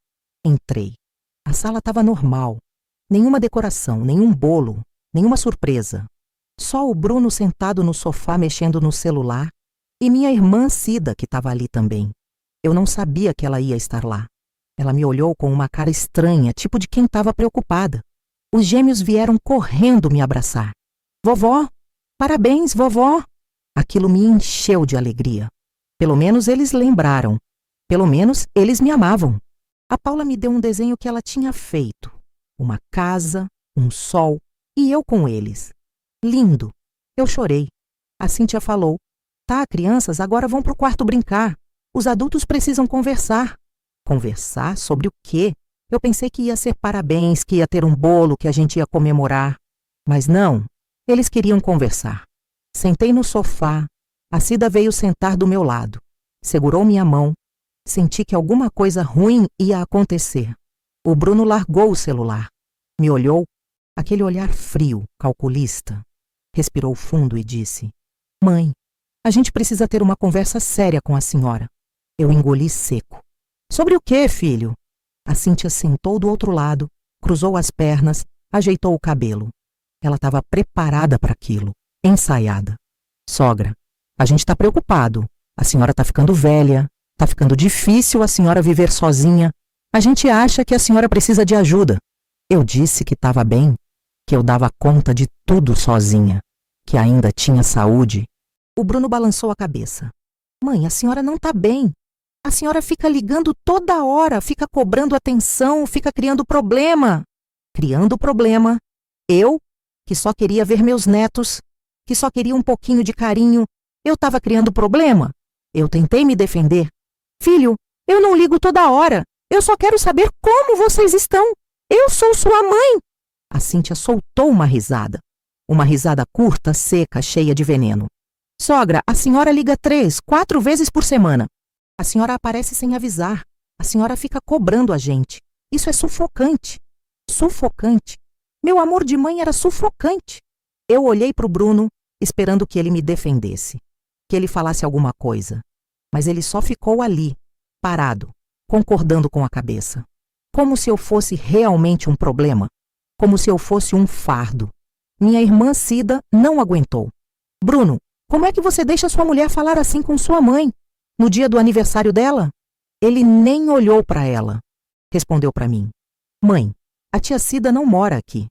Entrei. A sala estava normal. Nenhuma decoração, nenhum bolo, nenhuma surpresa. Só o Bruno sentado no sofá mexendo no celular e minha irmã Cida, que estava ali também. Eu não sabia que ela ia estar lá. Ela me olhou com uma cara estranha, tipo de quem estava preocupada. Os gêmeos vieram correndo me abraçar. Vovó, parabéns, vovó. Aquilo me encheu de alegria. Pelo menos eles lembraram. Pelo menos eles me amavam. A Paula me deu um desenho que ela tinha feito. Uma casa, um sol e eu com eles. Lindo. Eu chorei. A Cíntia falou, tá, crianças, agora vão pro quarto brincar. Os adultos precisam conversar. Conversar sobre o quê? Eu pensei que ia ser parabéns, que ia ter um bolo, que a gente ia comemorar. Mas não, eles queriam conversar. Sentei no sofá. A Cida veio sentar do meu lado. Segurou minha mão. Senti que alguma coisa ruim ia acontecer. O Bruno largou o celular. Me olhou, aquele olhar frio, calculista. Respirou fundo e disse, mãe, a gente precisa ter uma conversa séria com a senhora. Eu engoli seco. Sobre o quê, filho? A Cíntia sentou do outro lado, cruzou as pernas, ajeitou o cabelo. Ela estava preparada para aquilo, ensaiada. Sogra, a gente está preocupado. A senhora está ficando velha, está ficando difícil a senhora viver sozinha. A gente acha que a senhora precisa de ajuda. Eu disse que estava bem, que eu dava conta de tudo sozinha, que ainda tinha saúde. O Bruno balançou a cabeça. Mãe, a senhora não está bem. A senhora fica ligando toda hora, fica cobrando atenção, fica criando problema. Criando problema. Eu, que só queria ver meus netos, que só queria um pouquinho de carinho, eu estava criando problema. Eu tentei me defender. Filho, eu não ligo toda hora. Eu só quero saber como vocês estão. Eu sou sua mãe. A Cíntia soltou uma risada. Uma risada curta, seca, cheia de veneno. Sogra, a senhora liga 3, 4 vezes por semana. A senhora aparece sem avisar. A senhora fica cobrando a gente. Isso é sufocante. Sufocante. Meu amor de mãe era sufocante. Eu olhei para o Bruno, esperando que ele me defendesse. Que ele falasse alguma coisa. Mas ele só ficou ali, parado, concordando com a cabeça. Como se eu fosse realmente um problema. Como se eu fosse um fardo. Minha irmã Cida não aguentou. Bruno, como é que você deixa sua mulher falar assim com sua mãe? No dia do aniversário dela? Ele nem olhou para ela. Respondeu para mim. Mãe, a tia Cida não mora aqui.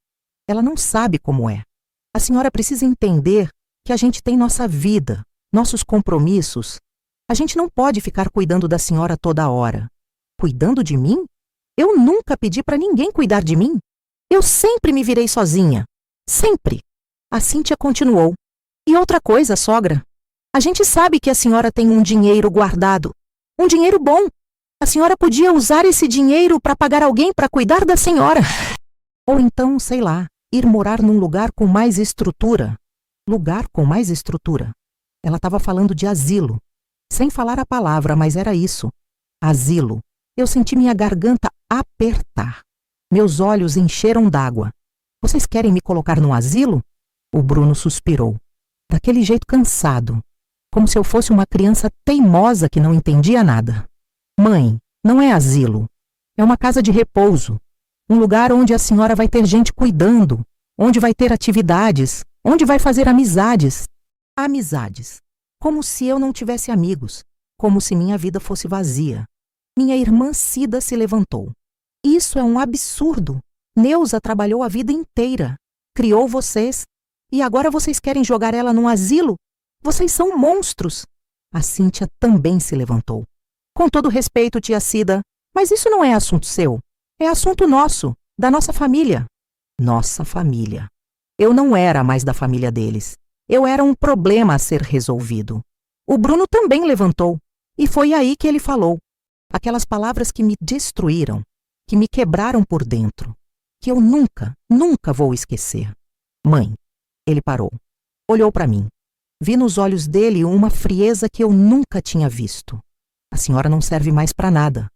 Ela não sabe como é. A senhora precisa entender que a gente tem nossa vida, nossos compromissos. A gente não pode ficar cuidando da senhora toda hora. Cuidando de mim? Eu nunca pedi para ninguém cuidar de mim. Eu sempre me virei sozinha. Sempre. A Cíntia continuou. E outra coisa, sogra. A gente sabe que a senhora tem um dinheiro guardado. Um dinheiro bom. A senhora podia usar esse dinheiro para pagar alguém para cuidar da senhora. Ou então, sei lá, ir morar num lugar com mais estrutura. Lugar com mais estrutura. Ela estava falando de asilo. Sem falar a palavra, mas era isso. Asilo. Eu senti minha garganta apertar. Meus olhos encheram d'água. Vocês querem me colocar no asilo? O Bruno suspirou. Daquele jeito cansado. Como se eu fosse uma criança teimosa que não entendia nada. Mãe, não é asilo. É uma casa de repouso. Um lugar onde a senhora vai ter gente cuidando. Onde vai ter atividades. Onde vai fazer amizades. Amizades. Como se eu não tivesse amigos. Como se minha vida fosse vazia. Minha irmã Cida se levantou. Isso é um absurdo. Neuza trabalhou a vida inteira. Criou vocês. E agora vocês querem jogar ela num asilo? Vocês são monstros. A Cíntia também se levantou. Com todo respeito, tia Cida, mas isso não é assunto seu. É assunto nosso, da nossa família. Nossa família. Eu não era mais da família deles. Eu era um problema a ser resolvido. O Bruno também levantou. E foi aí que ele falou. Aquelas palavras que me destruíram, que me quebraram por dentro, que eu nunca, nunca vou esquecer. Mãe, ele parou. Olhou para mim. Vi nos olhos dele uma frieza que eu nunca tinha visto. A senhora não serve mais para nada.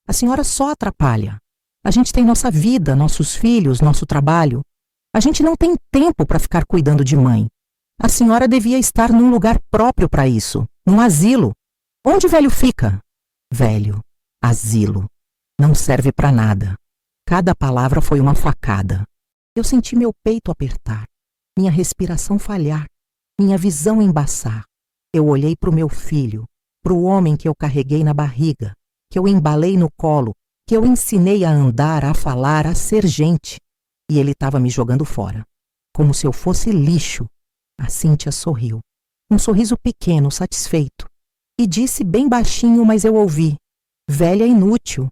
A senhora só atrapalha. A gente tem nossa vida, nossos filhos, nosso trabalho. A gente não tem tempo para ficar cuidando de mãe. A senhora devia estar num lugar próprio para isso, num asilo. Onde o velho fica? Velho, asilo. Não serve para nada. Cada palavra foi uma facada. Eu senti meu peito apertar, minha respiração falhar, minha visão embaçar. Eu olhei para o meu filho, para o homem que eu carreguei na barriga, que eu embalei no colo, que eu ensinei a andar, a falar, a ser gente. E ele estava me jogando fora, como se eu fosse lixo. A Cíntia sorriu, um sorriso pequeno, satisfeito, e disse bem baixinho, mas eu ouvi: velha inútil.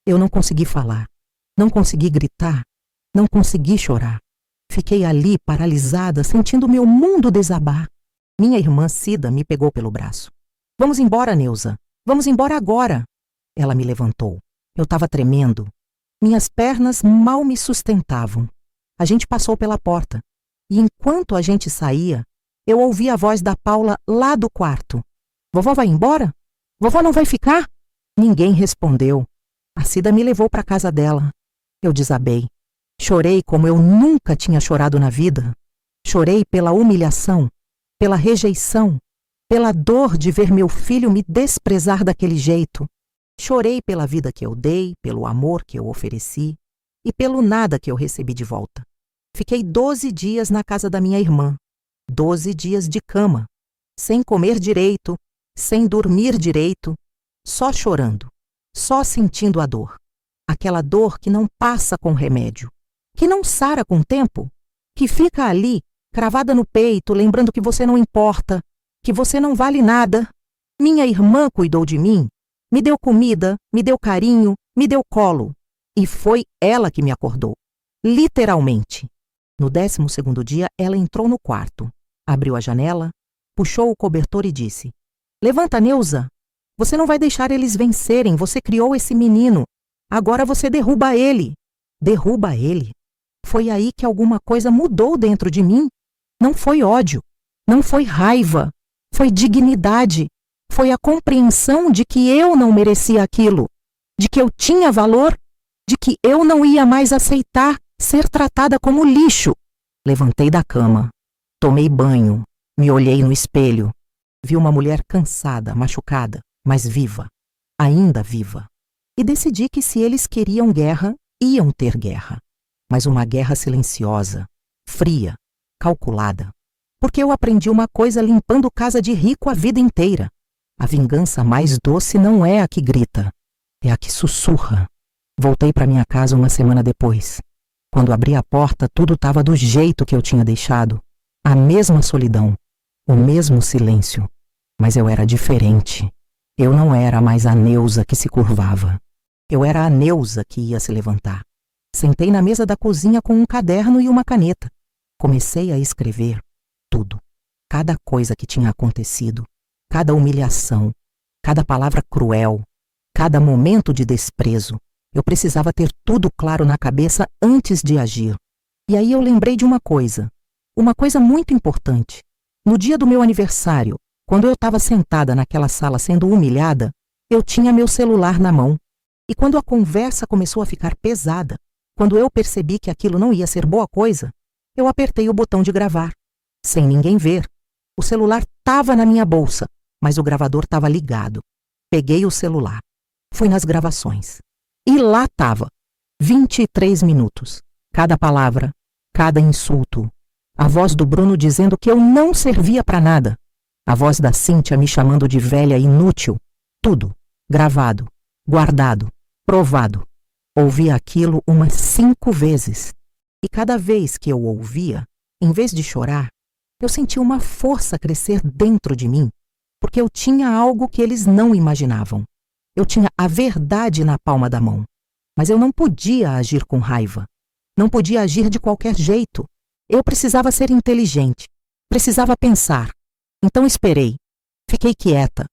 Eu não consegui falar, não consegui gritar, não consegui chorar. Fiquei ali, paralisada, sentindo meu mundo desabar. Minha irmã Cida me pegou pelo braço. Vamos embora, Neuza. Vamos embora agora. Ela me levantou. Eu estava tremendo. Minhas pernas mal me sustentavam. A gente passou pela porta. E enquanto a gente saía, eu ouvi a voz da Paula lá do quarto. Vovó vai embora? Vovó não vai ficar? Ninguém respondeu. A Cida me levou para a casa dela. Eu desabei. Chorei como eu nunca tinha chorado na vida. Chorei pela humilhação, pela rejeição, pela dor de ver meu filho me desprezar daquele jeito. Chorei pela vida que eu dei, pelo amor que eu ofereci e pelo nada que eu recebi de volta. Fiquei 12 dias na casa da minha irmã. 12 dias de cama, sem comer direito, sem dormir direito, só chorando, só sentindo a dor. Aquela dor que não passa com remédio, que não sara com o tempo, que fica ali, cravada no peito, lembrando que você não importa, que você não vale nada. Minha irmã cuidou de mim, me deu comida, me deu carinho, me deu colo. E foi ela que me acordou, literalmente. No 12º dia, ela entrou no quarto, abriu a janela, puxou o cobertor e disse: levanta, Neuza. Você não vai deixar eles vencerem, você criou esse menino. Agora você derruba ele. Derruba ele. Foi aí que alguma coisa mudou dentro de mim. Não foi ódio, não foi raiva, foi dignidade. Foi a compreensão de que eu não merecia aquilo, de que eu tinha valor, de que eu não ia mais aceitar ser tratada como lixo. Levantei da cama, tomei banho, me olhei no espelho. Vi uma mulher cansada, machucada, mas viva, ainda viva. E decidi que se eles queriam guerra, iam ter guerra. Mas uma guerra silenciosa, fria, calculada. Porque eu aprendi uma coisa limpando casa de rico a vida inteira. A vingança mais doce não é a que grita, é a que sussurra. Voltei para minha casa uma semana depois. Quando abri a porta, tudo estava do jeito que eu tinha deixado. A mesma solidão, o mesmo silêncio. Mas eu era diferente. Eu não era mais a Neuza que se curvava. Eu era a Neuza que ia se levantar. Sentei na mesa da cozinha com um caderno e uma caneta. Comecei a escrever tudo. Cada coisa que tinha acontecido. Cada humilhação. Cada palavra cruel. Cada momento de desprezo. Eu precisava ter tudo claro na cabeça antes de agir. E aí eu lembrei de uma coisa muito importante. No dia do meu aniversário, Quando eu estava sentada naquela sala sendo humilhada, eu tinha meu celular na mão. E quando a conversa começou a ficar pesada, quando eu percebi que aquilo não ia ser boa coisa, eu apertei o botão de gravar. Sem ninguém ver. O celular estava na minha bolsa, mas o gravador estava ligado. Peguei o celular. Fui nas gravações. E lá estava. 23 minutos. Cada palavra, cada insulto. A voz do Bruno dizendo que eu não servia para nada. A voz da Cíntia me chamando de velha inútil. Tudo. Gravado. Guardado. Provado. Ouvi aquilo umas 5 vezes. E cada vez que eu ouvia, em vez de chorar, eu sentia uma força crescer dentro de mim, porque eu tinha algo que eles não imaginavam. Eu tinha a verdade na palma da mão. Mas eu não podia agir com raiva. Não podia agir de qualquer jeito. Eu precisava ser inteligente. Precisava pensar. Então esperei. Fiquei quieta.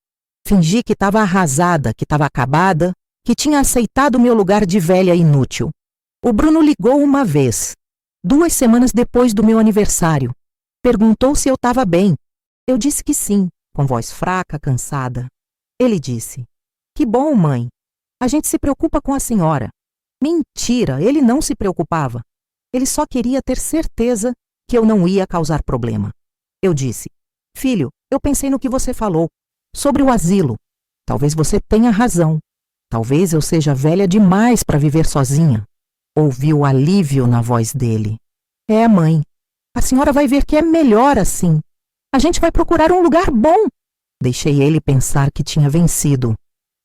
Fingi que estava arrasada, que estava acabada, que tinha aceitado meu lugar de velha inútil. O Bruno ligou uma vez, 2 semanas depois do meu aniversário. Perguntou se eu estava bem. Eu disse que sim, com voz fraca, cansada. Ele disse: "Que bom, mãe. A gente se preocupa com a senhora." Mentira, ele não se preocupava. Ele só queria ter certeza que eu não ia causar problema. Eu disse: "Filho, eu pensei no que você falou, sobre o asilo. Talvez você tenha razão. Talvez eu seja velha demais para viver sozinha." Ouvi o alívio na voz dele. "É, mãe. A senhora vai ver que é melhor assim. A gente vai procurar um lugar bom." Deixei ele pensar que tinha vencido,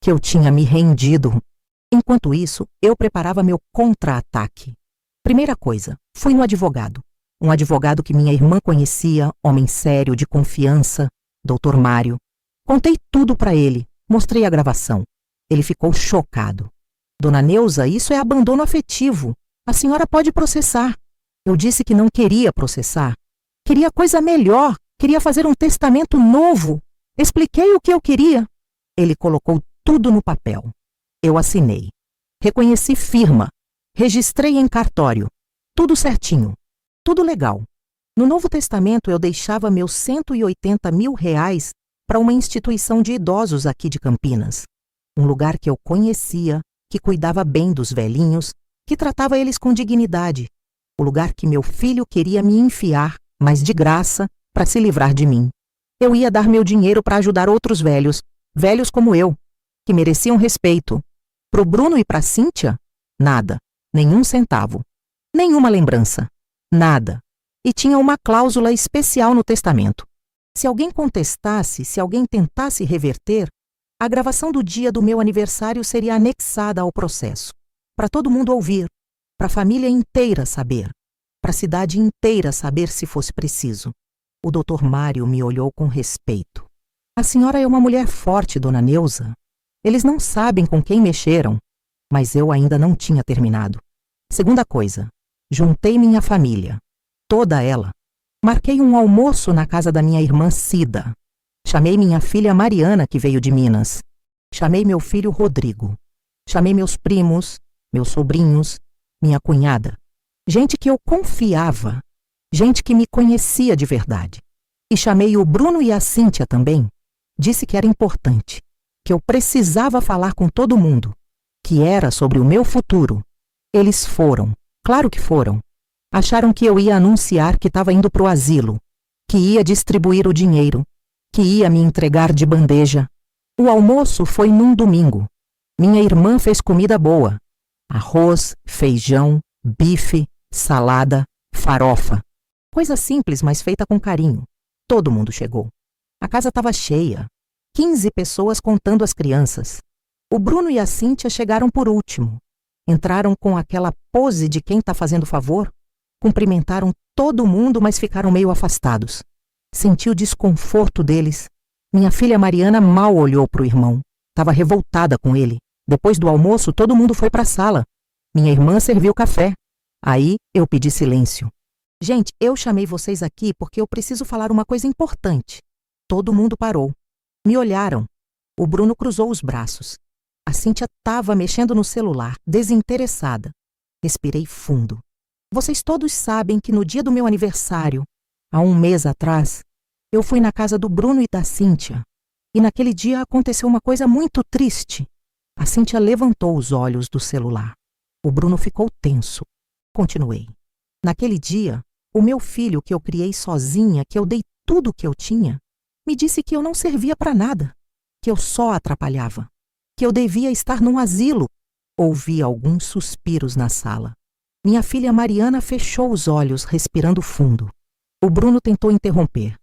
que eu tinha me rendido. Enquanto isso, eu preparava meu contra-ataque. Primeira coisa, fui no advogado. Um advogado que minha irmã conhecia, homem sério, de confiança, Dr. Mário. Contei tudo para ele, mostrei a gravação. Ele ficou chocado. "Dona Neuza, isso é abandono afetivo. A senhora pode processar." Eu disse que não queria processar. Queria coisa melhor, queria fazer um testamento novo. Expliquei o que eu queria. Ele colocou tudo no papel. Eu assinei. Reconheci firma. Registrei em cartório. Tudo certinho. Tudo legal. No Novo Testamento eu deixava meus R$180 mil para uma instituição de idosos aqui de Campinas. Um lugar que eu conhecia, que cuidava bem dos velhinhos, que tratava eles com dignidade. O lugar que meu filho queria me enfiar, mas de graça, para se livrar de mim. Eu ia dar meu dinheiro para ajudar outros velhos, velhos como eu, que mereciam respeito. Pro Bruno e pra Cíntia, nada, nenhum centavo, nenhuma lembrança, nada. E tinha uma cláusula especial no testamento. Se alguém contestasse, se alguém tentasse reverter, a gravação do dia do meu aniversário seria anexada ao processo, para todo mundo ouvir, para a família inteira saber, para a cidade inteira saber se fosse preciso. O Dr. Mário me olhou com respeito. "A senhora é uma mulher forte, dona Neuza. Eles não sabem com quem mexeram." Mas eu ainda não tinha terminado. Segunda coisa, juntei minha família, toda ela. Marquei um almoço na casa da minha irmã Cida. Chamei minha filha Mariana, que veio de Minas. Chamei meu filho Rodrigo. Chamei meus primos, meus sobrinhos, minha cunhada. Gente que eu confiava. Gente que me conhecia de verdade. E chamei o Bruno e a Cíntia também. Disse que era importante, que eu precisava falar com todo mundo, que era sobre o meu futuro. Eles foram, claro que foram. Acharam que eu ia anunciar que estava indo pro asilo, que ia distribuir o dinheiro, que ia me entregar de bandeja. O almoço foi num domingo. Minha irmã fez comida boa. Arroz, feijão, bife, salada, farofa. Coisa simples, mas feita com carinho. Todo mundo chegou. A casa estava cheia. 15 pessoas contando as crianças. O Bruno e a Cíntia chegaram por último. Entraram com aquela pose de quem está fazendo favor. Cumprimentaram todo mundo, mas ficaram meio afastados. Senti o desconforto deles. Minha filha Mariana mal olhou para o irmão. Estava revoltada com ele. Depois do almoço, todo mundo foi para a sala. Minha irmã serviu café. Aí eu pedi silêncio. Gente, eu chamei vocês aqui porque eu preciso falar uma coisa importante. Todo mundo parou. Me olharam. O Bruno cruzou os braços. A Cíntia estava mexendo no celular, desinteressada. Respirei fundo. Vocês todos sabem que no dia do meu aniversário, há um mês atrás, Eu fui na casa do Bruno e da Cíntia, e naquele dia aconteceu uma coisa muito triste. A Cíntia levantou os olhos do celular. O Bruno ficou tenso. Continuei. Naquele dia, o meu filho, que eu criei sozinha, que eu dei tudo o que eu tinha, me disse que eu não servia para nada, que eu só atrapalhava, que eu devia estar num asilo. Ouvi alguns suspiros na sala. Minha filha Mariana fechou os olhos, respirando fundo. O Bruno tentou interromper.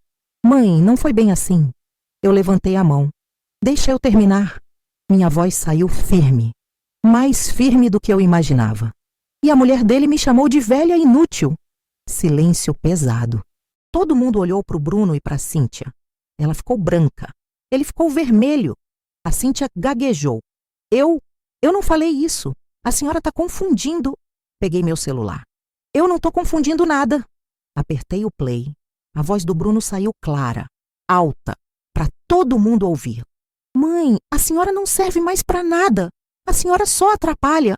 Mãe, não foi bem assim. Eu levantei a mão. Deixa eu terminar. Minha voz saiu firme, mais firme do que eu imaginava. E a mulher dele me chamou de velha inútil. Silêncio pesado. Todo mundo olhou para o Bruno e para a Cíntia. Ela ficou branca. Ele ficou vermelho. A Cíntia gaguejou. Eu não falei isso. A senhora está confundindo. Peguei meu celular. Eu não estou confundindo nada. Apertei o play. A voz do Bruno saiu clara, alta, para todo mundo ouvir. Mãe, a senhora não serve mais para nada. A senhora só atrapalha.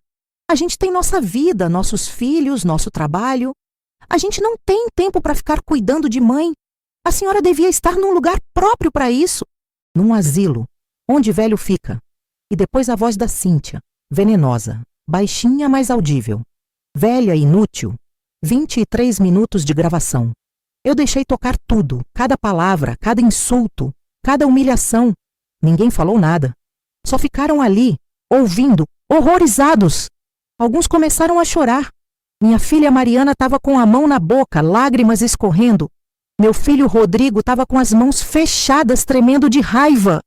A gente tem nossa vida, nossos filhos, nosso trabalho. A gente não tem tempo para ficar cuidando de mãe. A senhora devia estar num lugar próprio para isso. Num asilo, onde velho fica. E depois a voz da Cíntia, venenosa, baixinha, mas audível. Velha, inútil. 23 minutos de gravação. Eu deixei tocar tudo, cada palavra, cada insulto, cada humilhação. Ninguém falou nada. Só ficaram ali, ouvindo, horrorizados. Alguns começaram a chorar. Minha filha Mariana estava com a mão na boca, lágrimas escorrendo. Meu filho Rodrigo estava com as mãos fechadas, tremendo de raiva.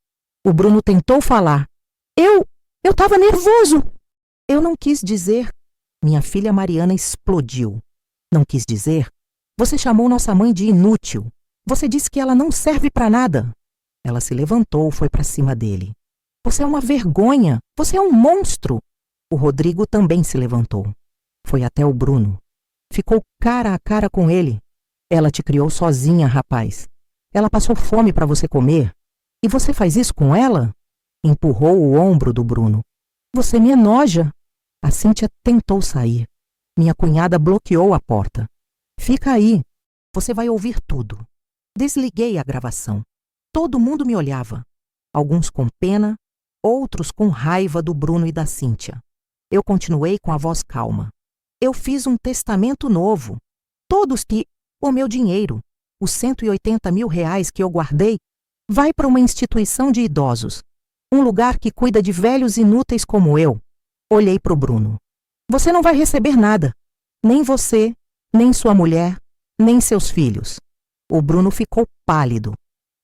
O Bruno tentou falar. Eu estava nervoso. Eu não quis dizer. Minha filha Mariana explodiu. Não quis dizer? Você chamou nossa mãe de inútil. Você disse que ela não serve para nada. Ela se levantou, foi para cima dele. Você é uma vergonha. Você é um monstro. O Rodrigo também se levantou. Foi até o Bruno. Ficou cara a cara com ele. Ela te criou sozinha, rapaz. Ela passou fome para você comer. E você faz isso com ela? Empurrou o ombro do Bruno. Você me enoja. A Cíntia tentou sair. Minha cunhada bloqueou a porta. Fica aí. Você vai ouvir tudo. Desliguei a gravação. Todo mundo me olhava. Alguns com pena, outros com raiva do Bruno e da Cíntia. Eu continuei com a voz calma. Eu fiz um testamento novo. Todos que... O meu dinheiro, os R$180 mil que eu guardei, vai para uma instituição de idosos. Um lugar que cuida de velhos inúteis como eu. Olhei para o Bruno. Você não vai receber nada. Nem você, nem sua mulher, nem seus filhos. O Bruno ficou pálido.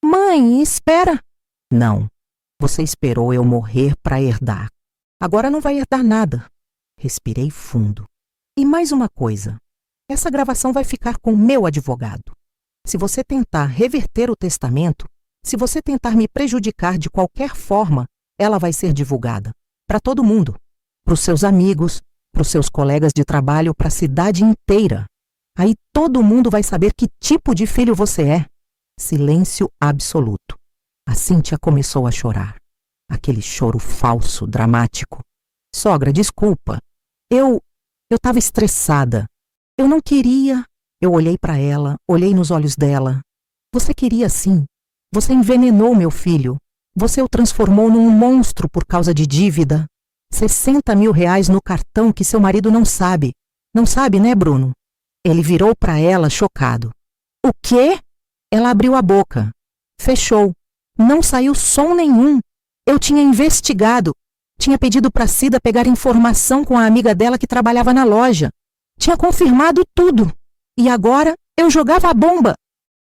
Mãe, espera. Não. Você esperou eu morrer para herdar. Agora não vai herdar nada. Respirei fundo. E mais uma coisa. Essa gravação vai ficar com o meu advogado. Se você tentar reverter o testamento, se você tentar me prejudicar de qualquer forma, ela vai ser divulgada. Para todo mundo. Para os seus amigos, para os seus colegas de trabalho, para a cidade inteira. Aí todo mundo vai saber que tipo de filho você é. Silêncio absoluto. A Cíntia começou a chorar. Aquele choro falso, dramático. Sogra, desculpa. Eu estava estressada. Eu não queria. Eu olhei para ela, olhei nos olhos dela. Você queria sim. Você envenenou meu filho. Você o transformou num monstro por causa de dívida. R$60 mil no cartão que seu marido não sabe. Não sabe, né, Bruno? Ele virou para ela, chocado. O quê? Ela abriu a boca. Fechou. Não saiu som nenhum. Eu tinha investigado. Tinha pedido para Cida pegar informação com a amiga dela que trabalhava na loja. Tinha confirmado tudo. E agora eu jogava a bomba.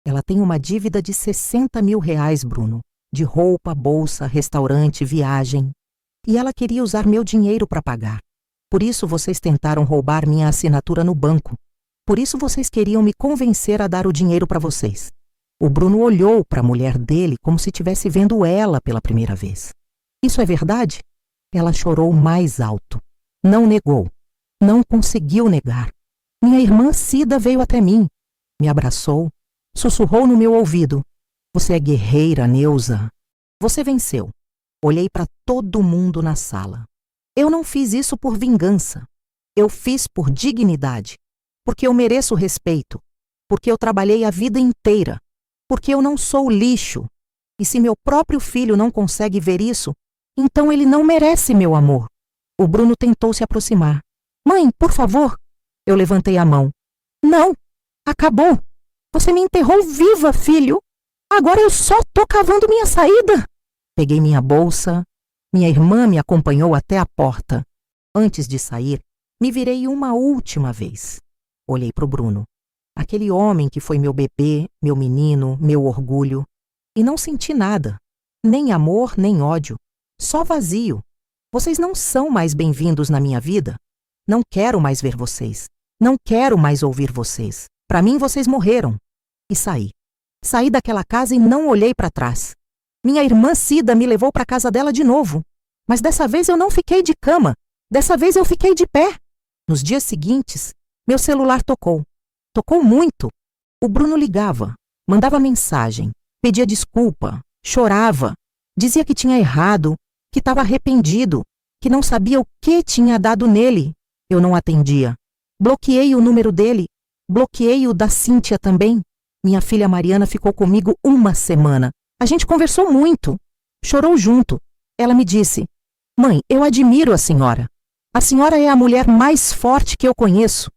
Ela tem uma dívida de R$60 mil, Bruno. De roupa, bolsa, restaurante, viagem. E ela queria usar meu dinheiro para pagar. Por isso vocês tentaram roubar minha assinatura no banco. Por isso vocês queriam me convencer a dar o dinheiro para vocês. O Bruno olhou para a mulher dele como se estivesse vendo ela pela primeira vez. Isso é verdade? Ela chorou mais alto. Não negou. Não conseguiu negar. Minha irmã Cida veio até mim. Me abraçou. Sussurrou no meu ouvido. Você é guerreira, Neuza. Você venceu. Olhei para todo mundo na sala. Eu não fiz isso por vingança. Eu fiz por dignidade. Porque eu mereço respeito. Porque eu trabalhei a vida inteira. Porque eu não sou lixo. E se meu próprio filho não consegue ver isso, então ele não merece meu amor. O Bruno tentou se aproximar. Mãe, por favor. Eu levantei a mão. Não, acabou. Você me enterrou viva, filho. Agora eu só tô cavando minha saída. Peguei minha bolsa. Minha irmã me acompanhou até a porta. Antes de sair, me virei uma última vez. Olhei para o Bruno. Aquele homem que foi meu bebê, meu menino, meu orgulho. E não senti nada. Nem amor, nem ódio. Só vazio. Vocês não são mais bem-vindos na minha vida. Não quero mais ver vocês. Não quero mais ouvir vocês. Para mim, vocês morreram. E saí. Saí daquela casa e não olhei para trás. Minha irmã Cida me levou para a casa dela de novo. Mas dessa vez eu não fiquei de cama. Dessa vez eu fiquei de pé. Nos dias seguintes, meu celular tocou. Tocou muito. O Bruno ligava, mandava mensagem, pedia desculpa, chorava, dizia que tinha errado, que estava arrependido, que não sabia o que tinha dado nele. Eu não atendia. Bloqueei o número dele, bloqueei o da Cíntia também. Minha filha Mariana ficou comigo uma semana. A gente conversou muito, chorou junto. Ela me disse: Mãe, eu admiro a senhora. A senhora é a mulher mais forte que eu conheço.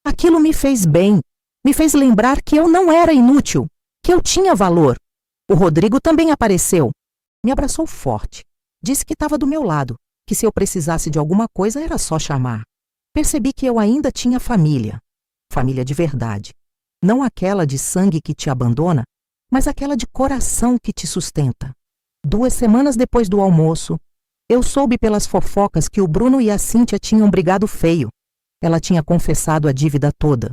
Aquilo me fez bem, me fez lembrar que eu não era inútil, que eu tinha valor. O Rodrigo também apareceu. Me abraçou forte. Disse que estava do meu lado, que se eu precisasse de alguma coisa era só chamar. Percebi que eu ainda tinha família. Família de verdade. Não aquela de sangue que te abandona, mas aquela de coração que te sustenta. 2 semanas depois do almoço, eu soube pelas fofocas que o Bruno e a Cíntia tinham brigado feio. Ela tinha confessado a dívida toda.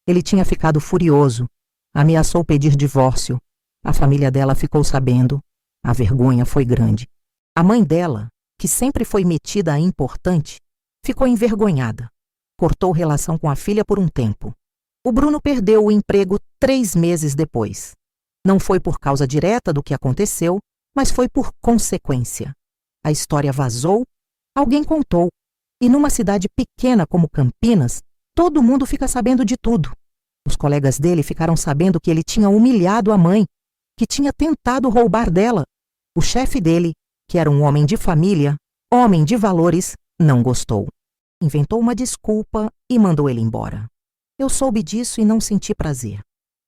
Ele tinha ficado furioso. Ameaçou pedir divórcio. A família dela ficou sabendo. A vergonha foi grande. A mãe dela, que sempre foi metida a importante, ficou envergonhada. Cortou relação com a filha por um tempo. O Bruno perdeu o emprego 3 meses depois. Não foi por causa direta do que aconteceu, mas foi por consequência. A história vazou, alguém contou. E numa cidade pequena como Campinas, todo mundo fica sabendo de tudo. Os colegas dele ficaram sabendo que ele tinha humilhado a mãe, que tinha tentado roubar dela. O chefe dele, que era um homem de família, homem de valores, não gostou. Inventou uma desculpa e mandou ele embora. Eu soube disso e não senti prazer.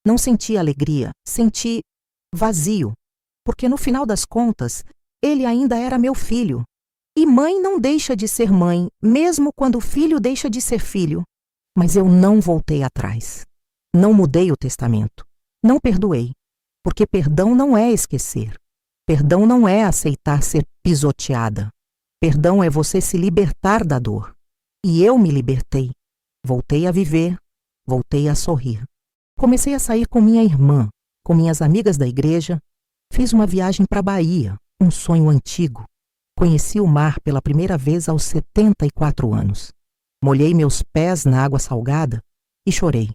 Não senti alegria, senti vazio. Porque no final das contas, ele ainda era meu filho. E mãe não deixa de ser mãe, mesmo quando o filho deixa de ser filho. Mas eu não voltei atrás. Não mudei o testamento. Não perdoei. Porque perdão não é esquecer. Perdão não é aceitar ser pisoteada. Perdão é você se libertar da dor. E eu me libertei. Voltei a viver. Voltei a sorrir. Comecei a sair com minha irmã, com minhas amigas da igreja. Fiz uma viagem para a Bahia, um sonho antigo. Conheci o mar pela primeira vez aos 74 anos. Molhei meus pés na água salgada e chorei.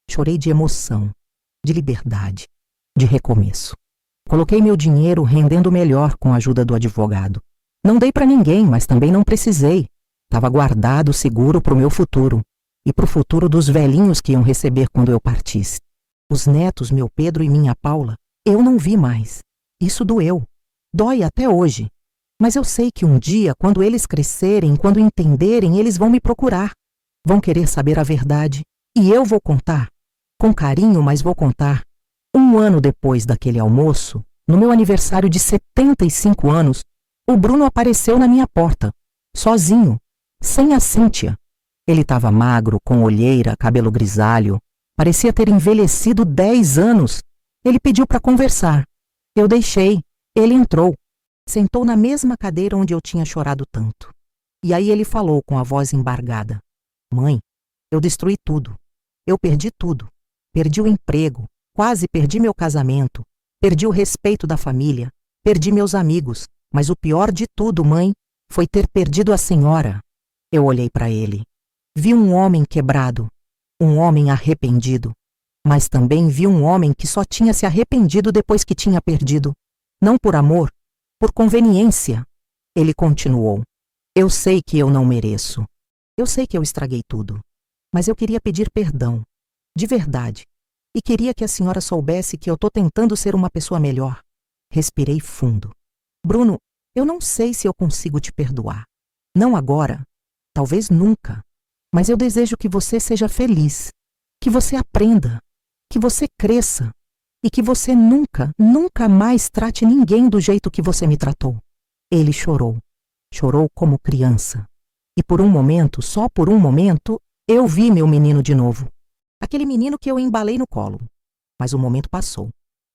Chorei de emoção, de liberdade, de recomeço. Coloquei meu dinheiro rendendo melhor com a ajuda do advogado. Não dei para ninguém, mas também não precisei. Estava guardado, seguro para o meu futuro e para o futuro dos velhinhos que iam receber quando eu partisse. Os netos, meu Pedro e minha Paula, eu não vi mais. Isso doeu. Dói até hoje. Mas eu sei que um dia, quando eles crescerem, quando entenderem, eles vão me procurar. Vão querer saber a verdade. E eu vou contar. Com carinho, mas vou contar. 1 ano depois daquele almoço, no meu aniversário de 75 anos, o Bruno apareceu na minha porta. Sozinho. Sem a Cíntia. Ele estava magro, com olheira, cabelo grisalho. Parecia ter envelhecido 10 anos. Ele pediu para conversar. Eu deixei. Ele entrou. Sentou na mesma cadeira onde eu tinha chorado tanto. E aí ele falou com a voz embargada. Mãe, eu destruí tudo. Eu perdi tudo. Perdi o emprego. Quase perdi meu casamento. Perdi o respeito da família. Perdi meus amigos. Mas o pior de tudo, mãe, foi ter perdido a senhora. Eu olhei para ele. Vi um homem quebrado. Um homem arrependido. Mas também vi um homem que só tinha se arrependido depois que tinha perdido. Não por amor, por conveniência. Ele continuou. Eu sei que eu não mereço. Eu sei que eu estraguei tudo. Mas eu queria pedir perdão. De verdade. E queria que a senhora soubesse que eu tô tentando ser uma pessoa melhor. Respirei fundo. Bruno, eu não sei se eu consigo te perdoar. Não agora, talvez nunca. Mas eu desejo que você seja feliz, que você aprenda, que você cresça e que você nunca, nunca mais trate ninguém do jeito que você me tratou. Ele chorou. Chorou como criança. E por um momento, só por um momento, eu vi meu menino de novo. Aquele menino que eu embalei no colo. Mas o momento passou.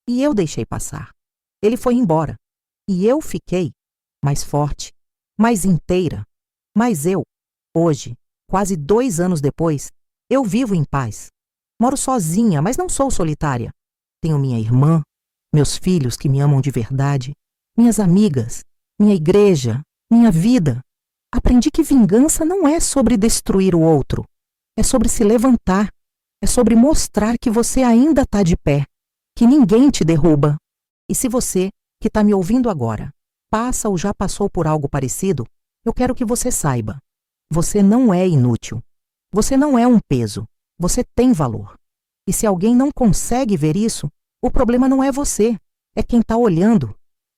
E eu deixei passar. Ele foi embora. E eu fiquei mais forte, mais inteira. Mas eu, hoje, quase 2 anos depois, eu vivo em paz. Moro sozinha, mas não sou solitária. Tenho minha irmã, meus filhos que me amam de verdade, minhas amigas, minha igreja, minha vida. Aprendi que vingança não é sobre destruir o outro. É sobre se levantar. É sobre mostrar que você ainda está de pé, que ninguém te derruba. E se você, que está me ouvindo agora, passa ou já passou por algo parecido, eu quero que você saiba. Você não é inútil. Você não é um peso. Você tem valor. E se alguém não consegue ver isso, o problema não é você, é quem está olhando.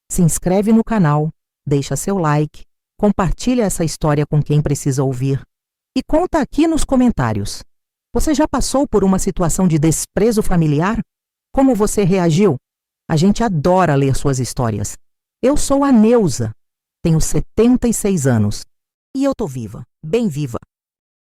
Se inscreve no canal, deixa seu like, compartilha essa história com quem precisa ouvir. E conta aqui nos comentários. Você já passou por uma situação de desprezo familiar? Como você reagiu? A gente adora ler suas histórias. Eu sou a Neuza, tenho 76 anos. E eu tô viva, bem viva.